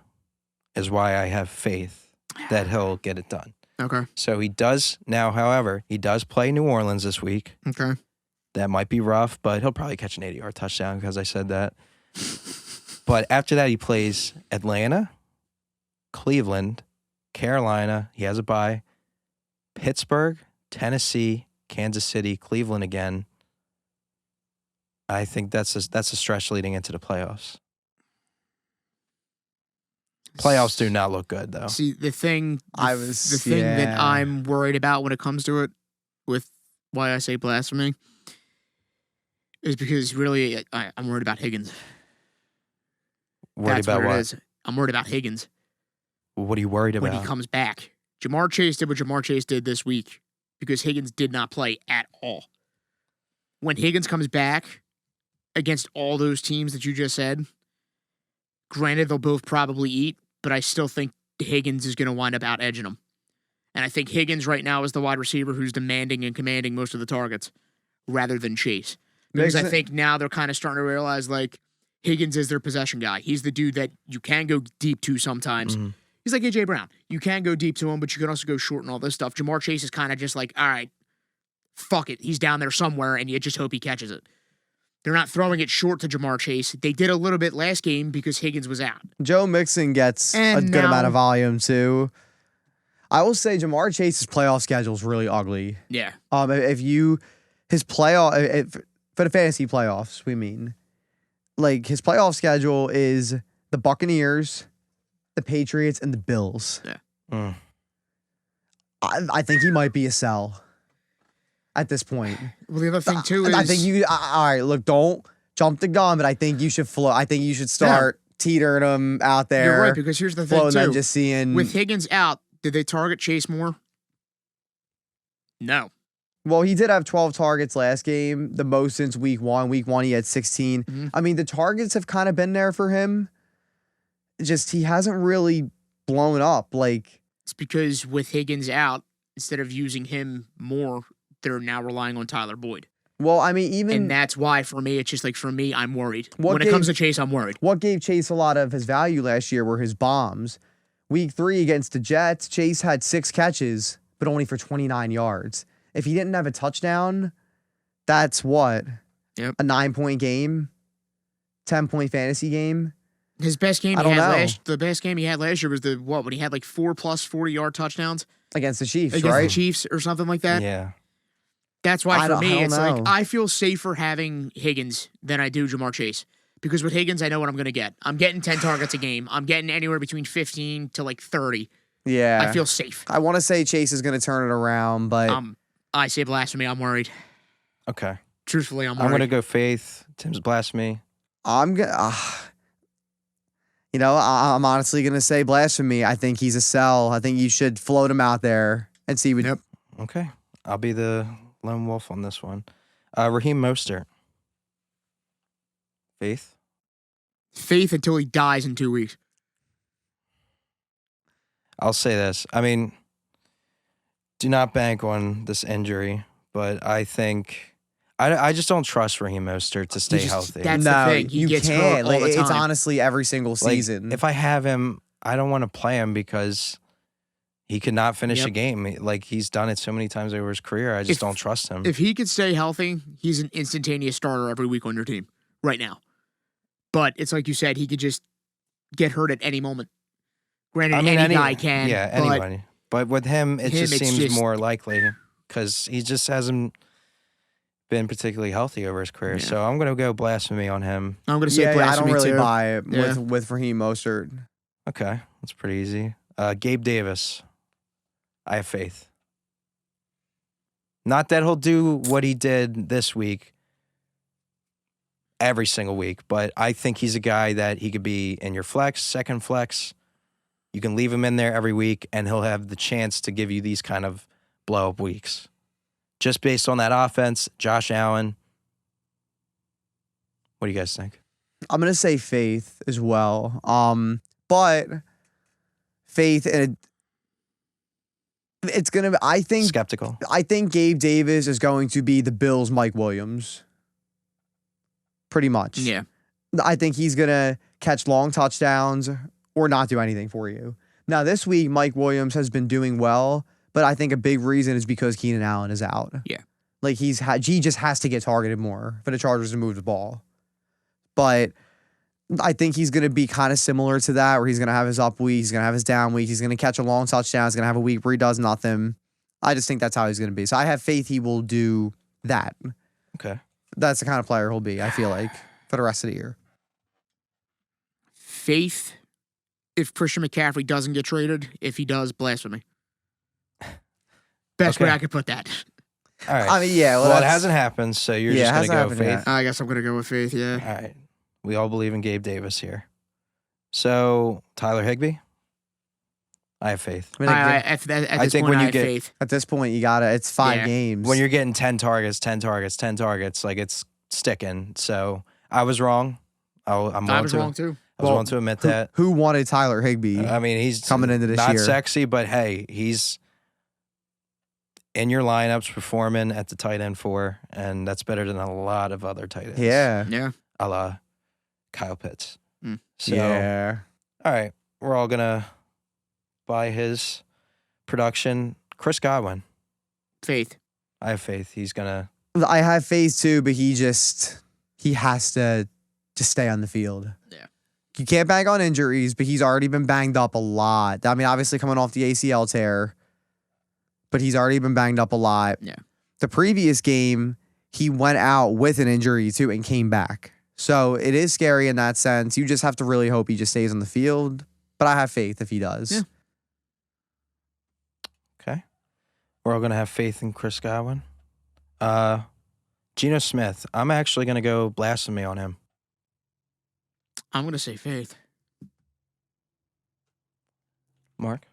is why I have faith that he'll get it done. Okay. So he does now, however, he does play New Orleans this week. Okay. That might be rough, but he'll probably catch an 80-yard touchdown because I said that. But after that, he plays Atlanta, Cleveland, Carolina. He has a bye. Pittsburgh, Tennessee, Kansas City, Cleveland again. I think that's a stretch leading into the playoffs. Playoffs do not look good, though. See, the thing that yeah. I'm worried about when it comes to it, with why I say blasphemy, is because really I'm worried about Higgins. Worried That's about what what? it is. I'm worried about Higgins What are you worried when about? he comes back. Jamar Chase did what Jamar Chase did this week because Higgins did not play at all. When Higgins comes back against all those teams that you just said, granted, they'll both probably eat, but I still think Higgins is going to wind up out edging them. And I think Higgins right now is the wide receiver who's demanding and commanding most of the targets rather than Chase. Because I think now they're kind of starting to realize, like, Higgins is their possession guy. He's the dude that you can go deep to sometimes. Mhm. He's like A.J. Brown. You can go deep to him, but you can also go short and all this stuff. Jamar Chase is kind of just like, all right, fuck it. He's down there somewhere, and you just hope he catches it. They're not throwing it short to Jamar Chase. They did a little bit last game because Higgins was out. Joe Mixon gets a good amount of volume, too. I will say Jamar Chase's playoff schedule is really ugly. Yeah. His playoff, for the fantasy playoffs, we mean, like, his playoff schedule is the Buccaneers, the Patriots, and the Bills. Yeah. Mm. I think he might be a sell at this point. Well, the other thing, too, is... I think all right, look, don't jump the gun, but I think you should flow. I think you should start teetering them out there. You're right, because here's the thing, floating too. them, just seeing. With Higgins out, did they target Chase more? No. Well, he did have 12 targets last game, the most since week one. Week one, he had 16. Mhm. I mean, the targets have kind of been there for him. Just he hasn't really blown up. Like, It's because with Higgins out, instead of using him more, they're now relying on Tyler Boyd. well, I mean, even And that's why, for me, it's just like, for me, I'm worried. What When it comes to Chase, I'm worried. what gave Chase a lot of his value last year were his bombs. Week 3 against the Jets, Chase had 6 catches, but only for 29 yards. If he didn't have a touchdown, that's what? Yep. A 9-point game? 10-point fantasy game? His best game I he don't had know. the best game he had last year was when he had like 4+ 40-yard touchdowns Against the Chiefs, against right? the Chiefs or something like that. Yeah. That's why I for don't me, it's know. like I feel safer having Higgins than I do Jamar Chase. Because with Higgins, I know what I'm going to get. I'm getting 10 targets a game. I'm getting anywhere between 15 to like 30. Yeah. I feel safe. I want to say Chase is going to turn it around, but I say blasphemy. I'm worried. Okay. Truthfully, I'm I'm worried. going to go Faith. Tim's blasphemy. I'm honestly going to say blasphemy. I think he's a sell. I think you should float him out there and see what. Yep. Okay. I'll be the lone wolf on this one. Raheem Mostert. Faith? Faith until he dies in 2 weeks. I'll say this. I mean, do not bank on this injury, but I think I just don't trust Raheem Mostert to stay healthy. That's the thing. He you gets can't. hurt all Like, the it's time. honestly every single Like, season. if I have him, I don't want to play him because he could not finish a game. Like, he's done it so many times over his career. I just don't trust him. If he could stay healthy, he's an instantaneous starter every week on your team right now. But it's like you said, he could just get hurt at any moment. Granted, any guy can. Yeah, but anybody. But with him, it just it's seems just- more likely because he just hasn't been particularly healthy over his career. Yeah. So I'm going to go blasphemy on him. I'm going to say I blasphemy don't really too. buy it Yeah. with Raheem Mostert. Okay, that's pretty easy. Gabe Davis. I have faith. Not that he'll do what he did this week every single week, but I think he's a guy that he could be in your flex, second flex. You can leave him in there every week, and he'll have the chance to give you these kind of blow-up weeks. Just based on that offense, Josh Allen. What do you guys think? I'm gonna say Faith as well. But Faith and it's gonna. I think Skeptical. Gabe Davis is going to be the Bills' Mike Williams. Pretty much. Yeah. I think he's gonna catch long touchdowns or not do anything for you. Now this week, Mike Williams has been doing well, but I think a big reason is because Keenan Allen is out. Yeah. Like he just has to get targeted more for the Chargers to move the ball. But I think he's going to be kind of similar to that, where he's going to have his up week, he's going to have his down week, he's going to catch a long touchdown, he's going to have a week where he does nothing. I just think that's how he's going to be. So I have faith he will do that. Okay. That's the kind of player he'll be, I feel like, for the rest of the year. Faith if Christian McCaffrey doesn't get traded. If he does, blasphemy. Best way Okay. I could put that. All right. I mean, yeah. Well, it that's- hasn't happened, so you're Yeah, it just going to hasn't go happened faith. yet. I guess I'm gonna go with Faith. Yeah. All right. We all believe in Gabe Davis here. So, Tyler Higbee? I have faith. I mean, like, At this I think point, when I you have get- faith. at this point, you got to It's 5 Yeah. games. When you're getting 10 targets, like it's sticking. So, I was wrong. I'm I was wrong too. I was willing to admit that. Who wanted Tyler Higbee? I mean, he's coming into this not year. sexy, but hey, he's in your lineups performing at the tight end 4, and that's better than a lot of other tight ends. Yeah. Yeah. A la Kyle Pitts. Mm. So, Yeah. all right, we're all going to buy his production. Chris Godwin, Faith. I have faith. He's going to. I have faith too, but he has to just stay on the field. Yeah. You can't bank on injuries, but he's already been banged up a lot. I mean, obviously coming off the ACL tear, but he's already been banged up a lot. Yeah. The previous game, he went out with an injury too and came back. So it is scary in that sense. You just have to really hope he just stays on the field. But I have faith if he does. Yeah. Okay. We're all going to have faith in Chris Godwin. Geno Smith, I'm actually going to go blasphemy on him. I'm gonna say Faith. Mark?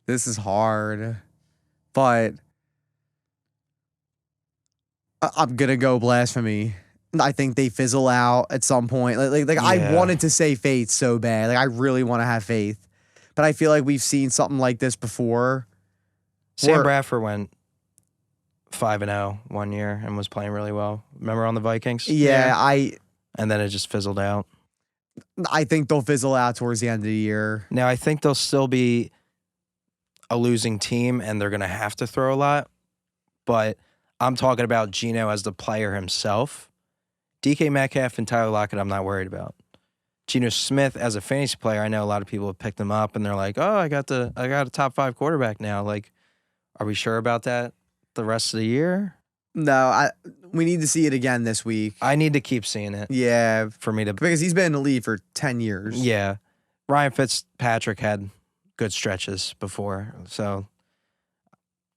This is hard, but I'm gonna go blasphemy. I think they fizzle out at some point. Like I Yeah. wanted to say faith so bad. Like I really want to have faith, but I feel like we've seen something like this before. Sam Or- Bradford went 5-0 one year and was playing really well. Remember on the Vikings? Yeah, And then it just fizzled out. I think they'll fizzle out towards the end of the year. Now, I think they'll still be a losing team and they're going to have to throw a lot. But I'm talking about Geno as the player himself. DK Metcalf and Tyler Lockett, I'm not worried about. Geno Smith as a fantasy player, I know a lot of people have picked him up and they're like, oh, I got a top 5 quarterback now. Like, are we sure about that the rest of the year? No, we need to see it again this week. I need to keep seeing it Yeah, for me to. because he's been in the league for 10 years. Yeah. Ryan Fitzpatrick had good stretches before. So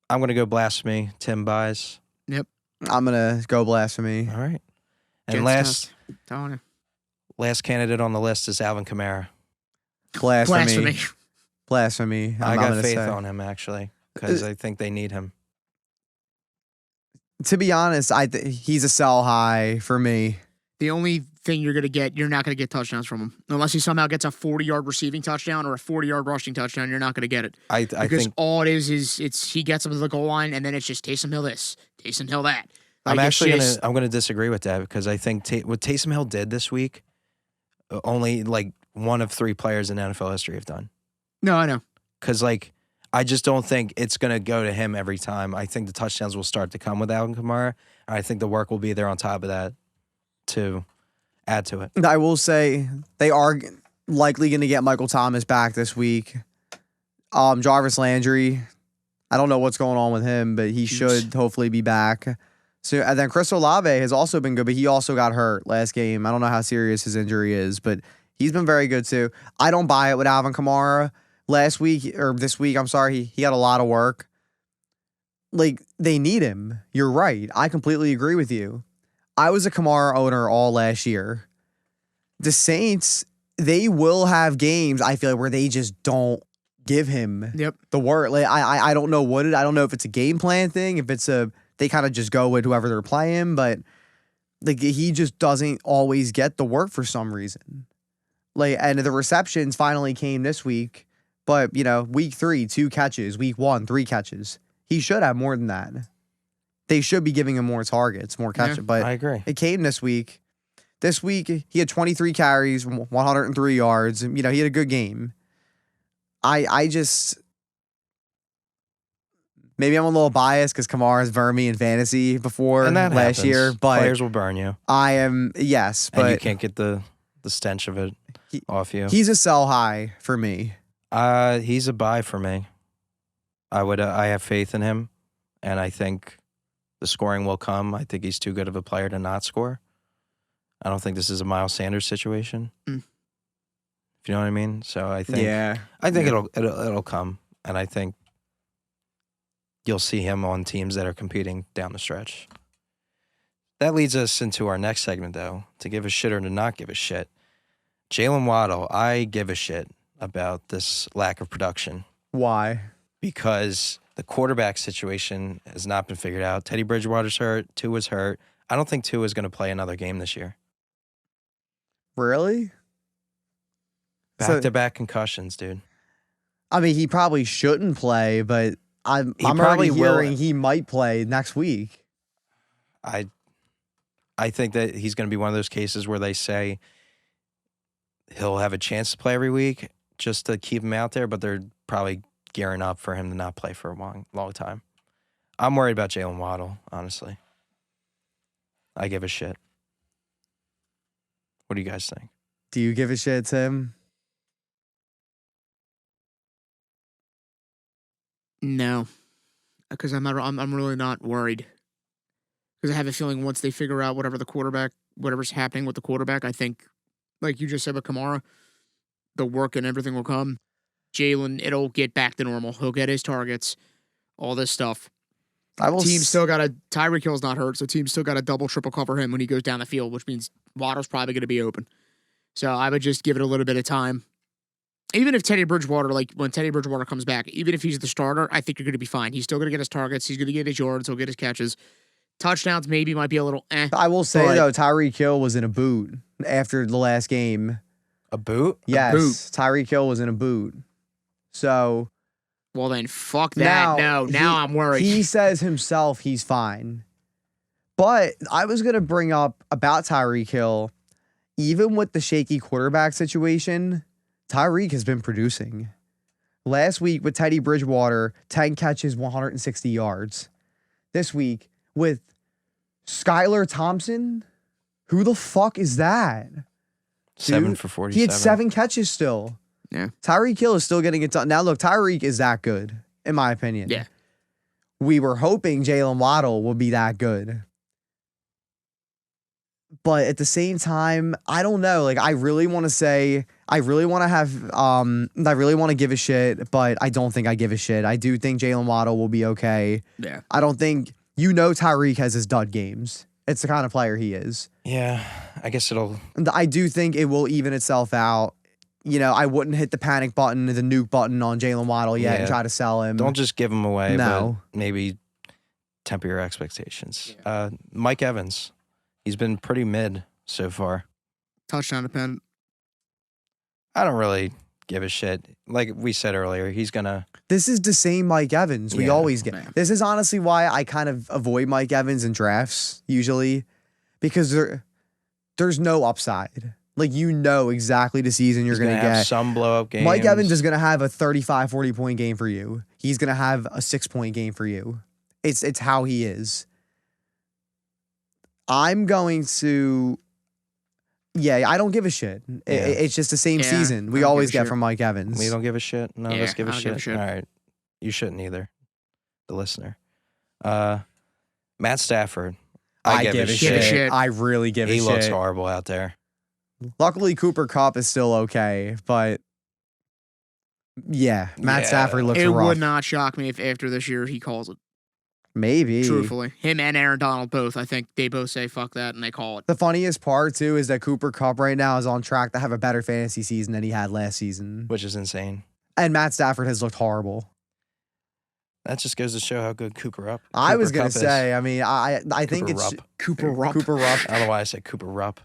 I'm going to go blasphemy. Tim buys. I'm gonna go blasphemy. All right. And Gets last tough. Telling you. last candidate on the list is Alvin Kamara. Blasphemy. Blasphemy. Blasphemy. I I'm got gonna faith say. on him, actually, because I think they need him. To be honest, he's a sell high for me. The only thing you're not gonna get touchdowns from him unless he somehow gets a 40-yard receiving touchdown or a 40-yard rushing touchdown. You're not gonna get it I because think all it is he gets up to the goal line and then it's just Taysom Hill this, Taysom Hill that. I'm Like, actually it's I'm gonna disagree with that because I think what Taysom Hill did this week, only like one of 3 players in NFL history have done. No, I know. Because, like, I just don't think it's going to go to him every time. I think the touchdowns will start to come with Alvin Kamara. And I think the work will be there on top of that to add to it. I will say they are likely going to get Michael Thomas back this week. Jarvis Landry, I don't know what's going on with him, but he should hopefully be back. So, and then Chris Olave has also been good, but he also got hurt last game. I don't know how serious his injury is, but he's been very good too. I don't buy it with Alvin Kamara. This week, he got a lot of work. Like, they need him. You're right. I completely agree with you. I was a Kamara owner all last year. The Saints, they will have games, I feel like, where they just don't give him Yep. the work. Like, I don't know I don't know if it's a game plan thing, if it's they kind of just go with whoever they're playing, but like he just doesn't always get the work for some reason. Like, and the receptions finally came this week. But, week 3, 2 catches. Week 1, 3 catches. He should have more than that. They should be giving him more targets, more catches. Yeah, but I agree. it came this week. This week, he had 23 carries, 103 yards. He had a good game. I just... Maybe I'm a little biased because Kamara's burned me in fantasy before And that last happens. year. But Players will burn you. I am, yes. And you But can't get the stench of it off you. he's a sell high for me. He's a buy for me. I have faith in him, and I think the scoring will come. I think he's too good of a player to not score. I don't think this is a Miles Sanders situation. Mm. If you know what I mean. So I think Yeah. it'll come, and I think you'll see him on teams that are competing down the stretch. That leads us into our next segment, though, to give a shit or to not give a shit. Jalen Waddle, I give a shit about this lack of production Why? because the quarterback situation has not been figured out. Teddy Bridgewater's hurt. Tua's hurt. I don't think Tua's going to play another game this year. Really? Back-to-back concussions, dude. I mean, he probably shouldn't play, but I'm He already probably will. hearing he might play next week. I think that he's going to be one of those cases where they say he'll have a chance to play every week just to keep him out there, but they're probably gearing up for him to not play for a long time. I'm worried about Jalen Waddle, honestly. I give a shit. What do you guys think? Do you give a shit, Tim? No, because I'm really not worried. Because I have a feeling once they figure out whatever's happening with the quarterback, I think, like you just said with Kamara, the work and everything will come. Jalen, it'll get back to normal. He'll get his targets, all this stuff. Team still got to, Tyreek Hill's not hurt, so team still got to double, triple cover him when he goes down the field, which means Waddle's probably going to be open. So I would just give it a little bit of time. Even if Teddy Bridgewater, when Teddy Bridgewater comes back, even if he's the starter, I think you're going to be fine. He's still going to get his targets. He's going to get his yards. He'll get his catches. Touchdowns maybe might be a little I will say, though, Tyreek Hill was in a boot after the last game. A boot? Yes, A boot. Tyreek Hill was in a boot. So... Well, then fuck that. Now I'm worried. He says himself he's fine. But I was going to bring up about Tyreek Hill, even with the shaky quarterback situation, Tyreek has been producing. Last week with Teddy Bridgewater, 10 catches, 160 yards. This week with Skylar Thompson, who the fuck is that? 7 for 47. He had 7 catches still. Yeah. Tyreek Hill is still getting it done. Now, look, Tyreek is that good, in my opinion. Yeah. We were hoping Jalen Waddle would be that good. But at the same time, I don't know. Like, I really want to give a shit, but I don't think I give a shit. I do think Jalen Waddle will be okay. Yeah. I don't think, Tyreek has his dud games. It's the kind of player he is. Yeah, I guess it'll... I do think it will even itself out. I wouldn't hit the panic button, the nuke button on Jalen Waddle yet and try to sell him. Don't just give him away, No. but maybe temper your expectations. Mike Evans, he's been pretty mid so far. Touchdown dependent. I don't really give a shit. Like we said earlier, he's going to... This is the same Mike Evans we Yeah, always get. man. This is honestly why I kind of avoid Mike Evans in drafts usually, because there's no upside. Like, exactly the season you're going to have get. some blow-up games. Mike Evans is going to have a 35, 40-point game for you. He's going to have a 6-point game for you. It's how he is. I'm going to... Yeah, I don't give a shit. It's just the same season we I don't always give a get shit. from Mike Evans. We don't give a shit? No, Yeah, let's give a I don't shit. give a shit. All right. You shouldn't either. The listener. Matt Stafford. I give a shit. shit. I really give a He shit. looks horrible out there. Luckily, Cooper Kupp is still okay, but yeah, Matt Yeah. Stafford looks It rough. would not shock me if after this year he calls it. Maybe. Truthfully. Him and Aaron Donald both. I think they both say fuck that and they call it. The funniest part, too, is that Cooper Kupp right now is on track to have a better fantasy season than he had last season. Which is insane. And Matt Stafford has looked horrible. That just goes to show how good Cooper I was going Kupp to is. say, I mean, I think Cooper it's Rupp. Cooper Rupp. Cooper Rupp. I don't know why I said Cooper Rupp.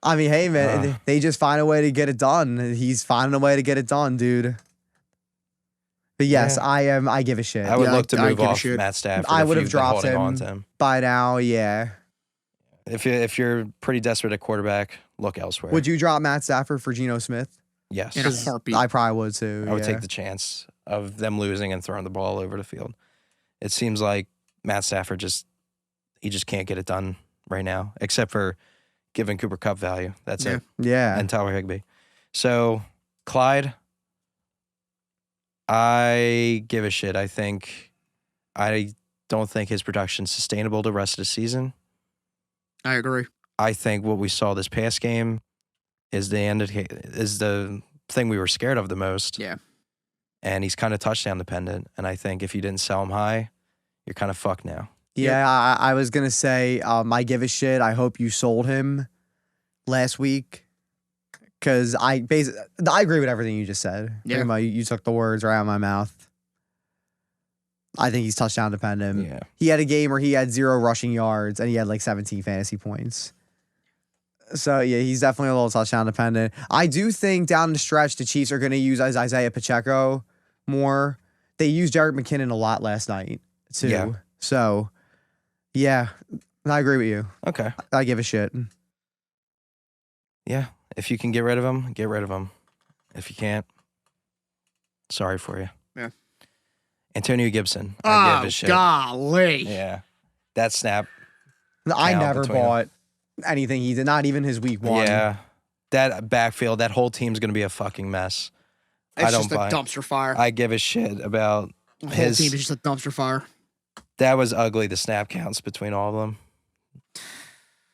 I mean, hey, man, they just find a way to get it done. He's finding a way to get it done, dude. But yes, Yeah. I give a shit. I would Yeah, look to I move give a off shit. Matt Stafford. I if would have you've been dropped holding him. on to him. By now, yeah. If you're pretty desperate at quarterback, look elsewhere. Would you drop Matt Stafford for Geno Smith? Yes. In a heartbeat. I probably would too. I would yeah. take the chance of them losing and throwing the ball over the field. It seems like Matt Stafford just can't get it done right now, except for giving Cooper Kupp value. That's it. Yeah. And Tyler Higbee. So, Clyde, I give a shit. I don't think his production's sustainable the rest of the season. I agree. I think what we saw this past game is the thing we were scared of the most. Yeah. And he's kind of touchdown dependent. And I think if you didn't sell him high, you're kind of fucked now. Yeah, I was going to say, I give a shit. I hope you sold him last week. Because I agree with everything you just said. Yeah. You took the words right out of my mouth. I think he's touchdown dependent. Yeah. He had a game where he had 0 rushing yards and he had like 17 fantasy points. So, yeah, he's definitely a little touchdown dependent. I do think down the stretch, the Chiefs are going to use Isaiah Pacheco more. They used Jerick McKinnon a lot last night, too. Yeah. So, yeah, I agree with you. Okay. I give a shit. Yeah. If you can get rid of him, get rid of him. If you can't, sorry for you. Yeah. Antonio Gibson. I give a shit. Golly. Yeah. That snap. I count never between them. bought anything he did, not even his week 1. Yeah. That backfield, that whole team's going to be a fucking mess. It's I don't just a buy it. dumpster fire. I give a shit about The whole his. team is just a dumpster fire. That was ugly, the snap counts between all of them.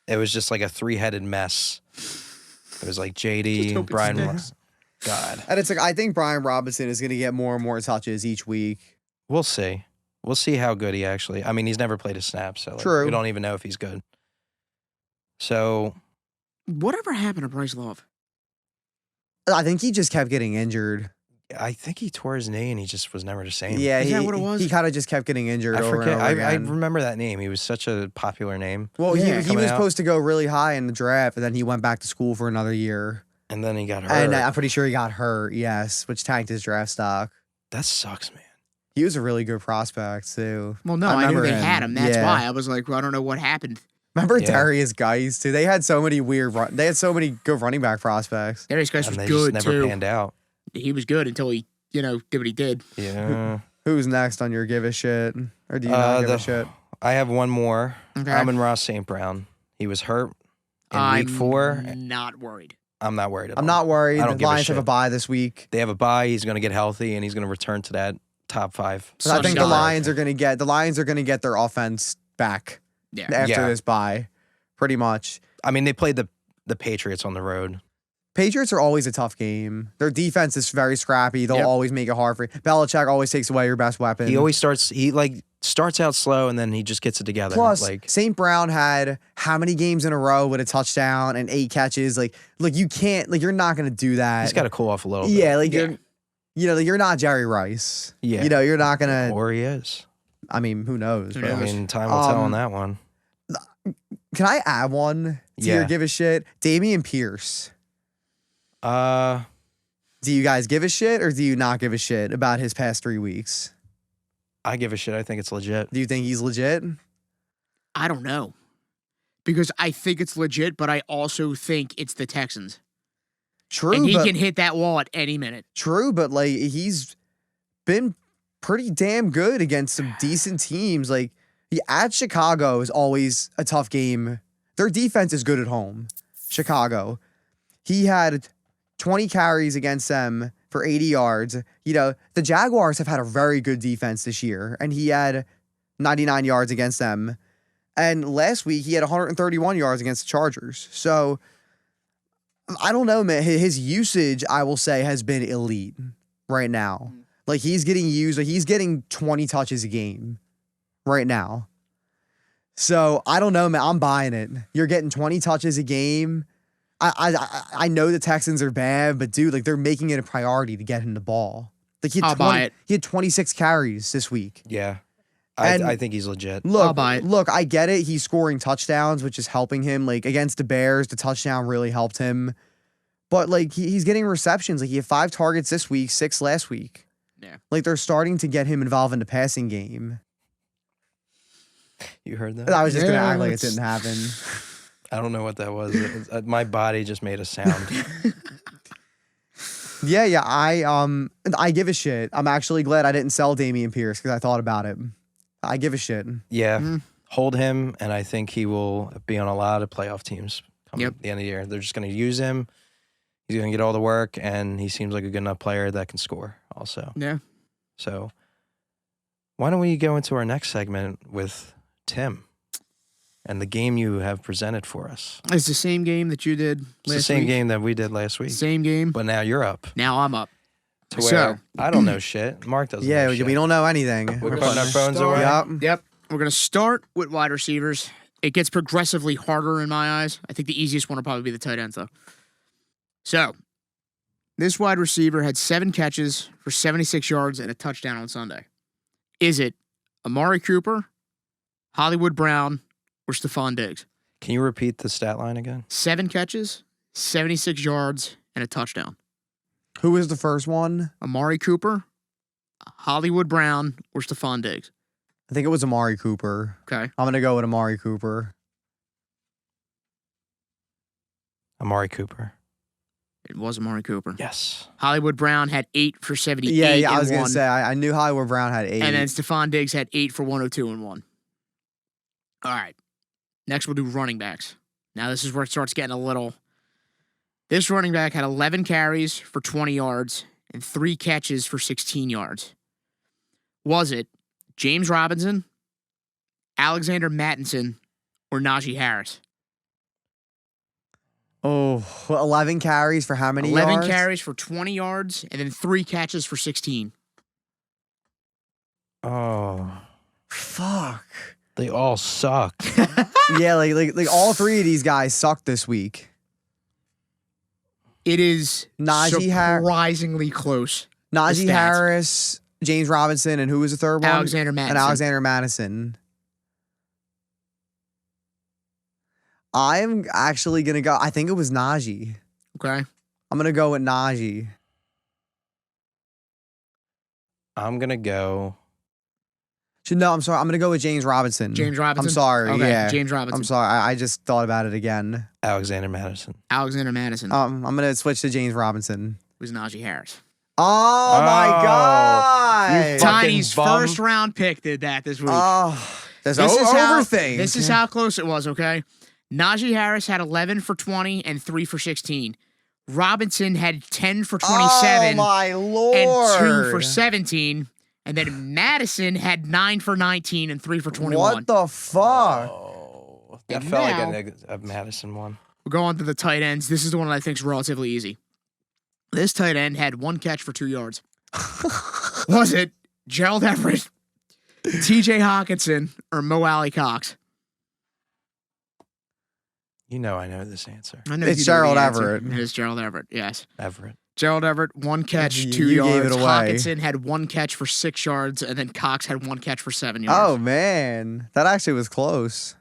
It was just like a 3-headed mess. It was like Just JD, hope it Brian. sticks. God. And it's like, I think Brian Robinson is going to get more and more touches each week. We'll see. We'll see how good he actually. I mean, he's never played a snap, so like, True. we don't even know if he's good. So Whatever happened to Bryce Love? I think he just kept getting injured. I think he tore his knee and he just was never the same. Yeah, Is that what it was? He kind of just kept getting injured I over forget. and over I again. remember that name. He was such a popular name, Well, Yeah. he Coming was out. supposed to go really high in the draft, and then he went back to school for another year. and then he got hurt. And I'm pretty sure he got hurt, yes, which tanked his draft stock. That sucks, man. He was a really good prospect, too. Well, no, I knew remember they had him. That's Yeah. why. I was like, well, I don't know what happened. Remember Yeah. Darius Geis, too? They had so many they had so many good running back prospects. Darius Geis And was they good, just never too. panned out. He was good until he, did what he did. Yeah. Who's next on your give a shit? Or do you not give a shit? I have one more. Okay. Amon-Ra St. Brown. He was hurt in I'm week 4. not worried. I'm not worried at all. I'm not worried. I don't The give a Lions have a shit. bye this week. They have a bye. He's going to get healthy, and he's going to return to that top 5. So I think Sunday. the Lions are going to get their offense back Yeah. after Yeah. this bye, pretty much. I mean, they played the Patriots on the road. Patriots are always a tough game. Their defense is very scrappy. They'll Yep. always make it hard for you. Belichick always takes away your best weapon. He always starts out slow, and then he just gets it together. Plus, like St. Brown had how many games in a row with a touchdown and 8 catches? Like, look, you can't, like, you're not going to do that. he's got to cool off a little bit. Yeah, like, Yeah. you're not Jerry Rice. Yeah. You're not going to, Or he is. I mean, who knows? Who but- I knows? mean, time will tell on Um, that one. Can I add one to Yeah. your give a shit? Damian Pierce. Do you guys give a shit or do you not give a shit about his past 3 weeks? I give a shit. I think it's legit. Do you think he's legit? I don't know. Because I think it's legit, but I also think it's the Texans. True, And he but can hit that wall at any minute. like he's been pretty damn good against some decent teams. Like at Chicago is always a tough game. Their defense is good at home. Chicago. He had 20 carries against them for 80 yards. The Jaguars have had a very good defense this year, and he had 99 yards against them. And last week, he had 131 yards against the Chargers. So, I don't know, man. His usage, I will say, has been elite right now. Like, he's getting used. Like, he's getting 20 touches a game right now. So, I don't know, man. I'm buying it. You're getting 20 touches a game. I know the Texans are bad, but dude, like they're making it a priority to get him the ball. Like I'll buy it. He had 26 carries this week. Yeah. And- I think he's legit. I'll buy it. Look, I get it. He's scoring touchdowns, which is helping him. Like against the Bears, the touchdown really helped him. But like he's getting receptions. Like he had 5 targets this week, 6 last week. Yeah. Like they're starting to get him involved in the passing game. You heard that? I was just gonna Yeah, act like it it's- didn't happen. I don't know what that was. My body just made a sound. Yeah. I give a shit. I'm actually glad I didn't sell Damian Pierce because I thought about it. I give a shit. Yeah. Mhm. Hold him, and I think he will be on a lot of playoff teams coming Yep. at the end of the year. They're just going to use him. He's going to get all the work, and he seems like a good enough player that can score also. Yeah. So why don't we go into our next segment with Tim and the game you have presented for us. It's the same game that you did last week. It's the same game that we did last week. Same game. But now you're up. Now I'm up. To where I don't know shit. Mark doesn't know shit. We don't know anything. We're putting our phones away. Yep. We're going to start with wide receivers. It gets progressively harder in my eyes. I think the easiest one will probably be the tight ends, though. So, this wide receiver had 7 catches for 76 yards and a touchdown on Sunday. Is it Amari Cooper, Hollywood Brown, or Stephon Diggs? Can you repeat the stat line again? 7 catches, 76 yards, and a touchdown. Who was the first one? Amari Cooper, Hollywood Brown, or Stephon Diggs? I think it was Amari Cooper. Okay. I'm going to go with Amari Cooper. Amari Cooper. It was Amari Cooper. Yes. Hollywood Brown had 8 for 78. Yeah, I was going to say, I knew Hollywood Brown had 8. And then Stephon Diggs had 8 for 102 and 1. All right. Next, we'll do running backs. Now, this is where it starts getting a little. This running back had 11 carries for 20 yards and 3 catches for 16 yards. Was it James Robinson, Alexander Mattinson, or Najee Harris? Oh, 11 carries for how many 11 yards? carries for 20 yards and then 3 catches for 16. Oh. Fuck. They all suck. Yeah, like all 3 of these guys sucked this week. It is Najee surprisingly close. Najee stats. Harris, James Robinson, and who was the third one? Alexander Madison. And Alexander Madison. I'm actually going to go. I think it was Najee. Okay. I'm going to go with Najee. I'm going to go. No, I'm sorry. I'm going to go with James Robinson. James Robinson? I'm sorry. Okay, Yeah. James Robinson. I'm sorry. I just thought about it again. Alexander Madison. Alexander Madison I'm going to switch to James Robinson. was Najee Harris. Oh my God. You Tiny's fucking bum. first round pick did that this week. Oh, that's This is how- overthink. This is how close it was, okay? Najee Harris had 11 for 20 and 3 for 16. Robinson had 10 for 27 Oh my Lord. and 2 for 17. And then Madison had 9 for 19 and 3 for 21. What the fuck? Oh. That And felt now- like a Madison one. We'll go on to the tight ends. This is the one that I think is relatively easy. This tight end had 1 catch for 2 yards. Was it Gerald Everett, TJ Hawkinson, or Mo Alley Cox? You know I know this answer. I know It's you know Gerald the answer. Everett. It is Gerald Everett, yes. Everett. Gerald Everett, 1 catch, You 2 gave yards. it away. Hawkinson had 1 catch for 6 yards, and then Cox had 1 catch for 7 yards. Oh, man. That actually was close.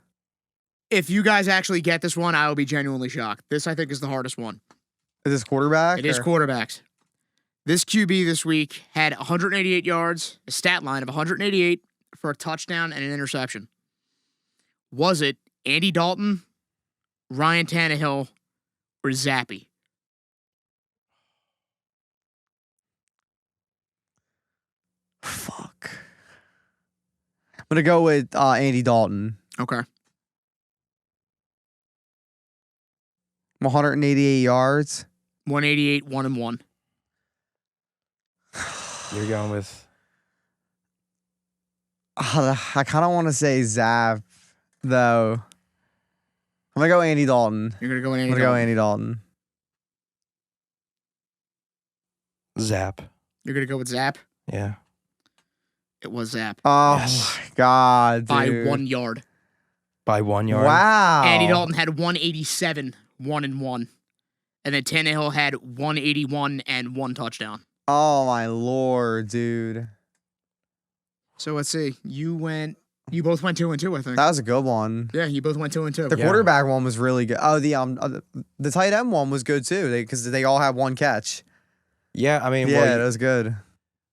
If you guys actually get this one, I will be genuinely shocked. This, I think, is the hardest one. Is this quarterback? It is or- quarterbacks. This QB this week had 188 yards, a stat line of 188 for a touchdown and an interception. Was it Andy Dalton, Ryan Tannehill, or Zappy? Fuck. I'm going to go with Andy Dalton. Okay. 188 yards. 188, 1 and 1. You're going with. I kind of want to say Zap, though. I'm going to go Andy Dalton. You're going to go with I'm Andy going to go Dalton. Andy Dalton. Zap. You're going to go with Zap? Yeah. It was Zap. Oh, Yes. my God, By dude. 1 yard. By 1 yard. Wow. Andy Dalton had 187, 1 and 1. And then Tannehill had 181 and 1 touchdown. Oh, my Lord, dude. So let's see. You both went 2 and 2, I think. That was a good one. Yeah, you both went 2 and 2. The Yeah. quarterback one was really good. Oh, the tight end one was good, too, because they all had 1 catch. Yeah, I mean, Yeah, well, that was good.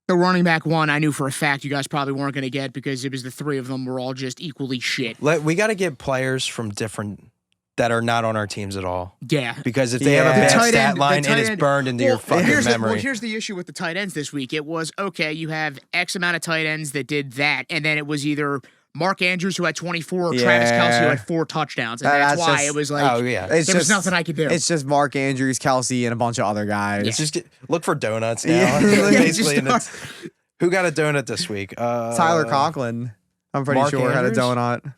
The running back one, I knew for a fact you guys probably weren't going to get because it was the 3 of them were all just equally shit. we got to get players from different that are not on our teams at all. Yeah. Because if they have a Yeah. bad The tight stat end- the line, tight it is end- burned into your fucking memory. Here's the issue with the tight ends this week. It was, okay, you have X amount of tight ends that did that, and then it was either Mark Andrews who had 24 or Travis Kelce who Yeah. had 4 touchdowns. And That's that's why just- it was like, Oh yeah. It's there was just nothing I could do. It's just Mark Andrews, Kelsey, and a bunch of other guys. It's just look for donuts now. Yeah. Basically, and just it's- who got a donut this week? Tyler Conklin, I'm pretty Mark sure, had a Andrews? donut.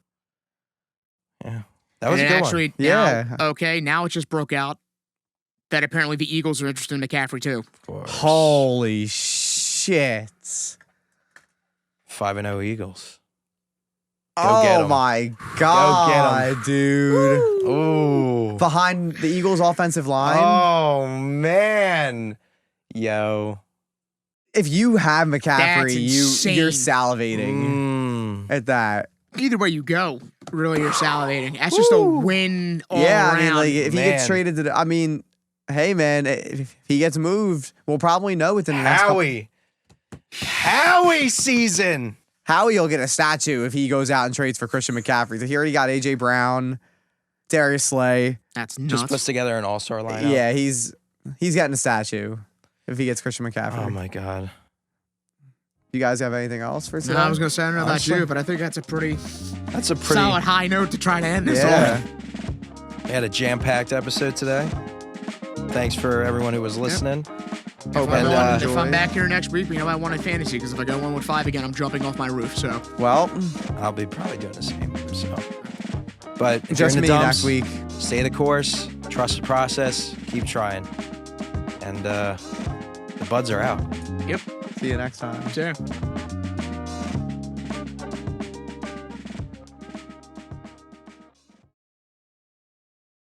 Yeah. That was and a good actually, one. Yeah. Now it just broke out that apparently the Eagles are interested in McCaffrey too. Of course. Holy shit. 5-0 Eagles. Go get 'em. My God, dude. Ooh. Behind the Eagles' offensive line. Oh, man. Yo. If you have McCaffrey, insane. you're salivating at that. Either way you go, really, you're salivating. That's just a win all Yeah, around. I mean, like if he gets Man. traded to hey man, if he gets moved, we'll probably know within the next couple. Howie season. Howie will get a statue if he goes out and trades for Christian McCaffrey. So he already got AJ Brown, Darius Slay. That's nuts. Just puts together an all-star lineup. Yeah, he's getting a statue if he gets Christian McCaffrey. Oh, my God. You guys have anything else for today? No, I was going to say, I don't know about Honestly. you, but I think that's a pretty That's a pretty... solid high note to try to end this Yeah. on. We had a jam-packed episode today. Thanks for everyone who was listening. Hope And, everyone If I'm enjoyed. back here next week, we know I won in fantasy because if I go 1 with 5 again, I'm jumping off my roof. So Well, I'll be probably doing the same. So, but if you're just in the me dumps, next week. stay the course, trust the process, keep trying, and the buds are out. yep. See you next time. So.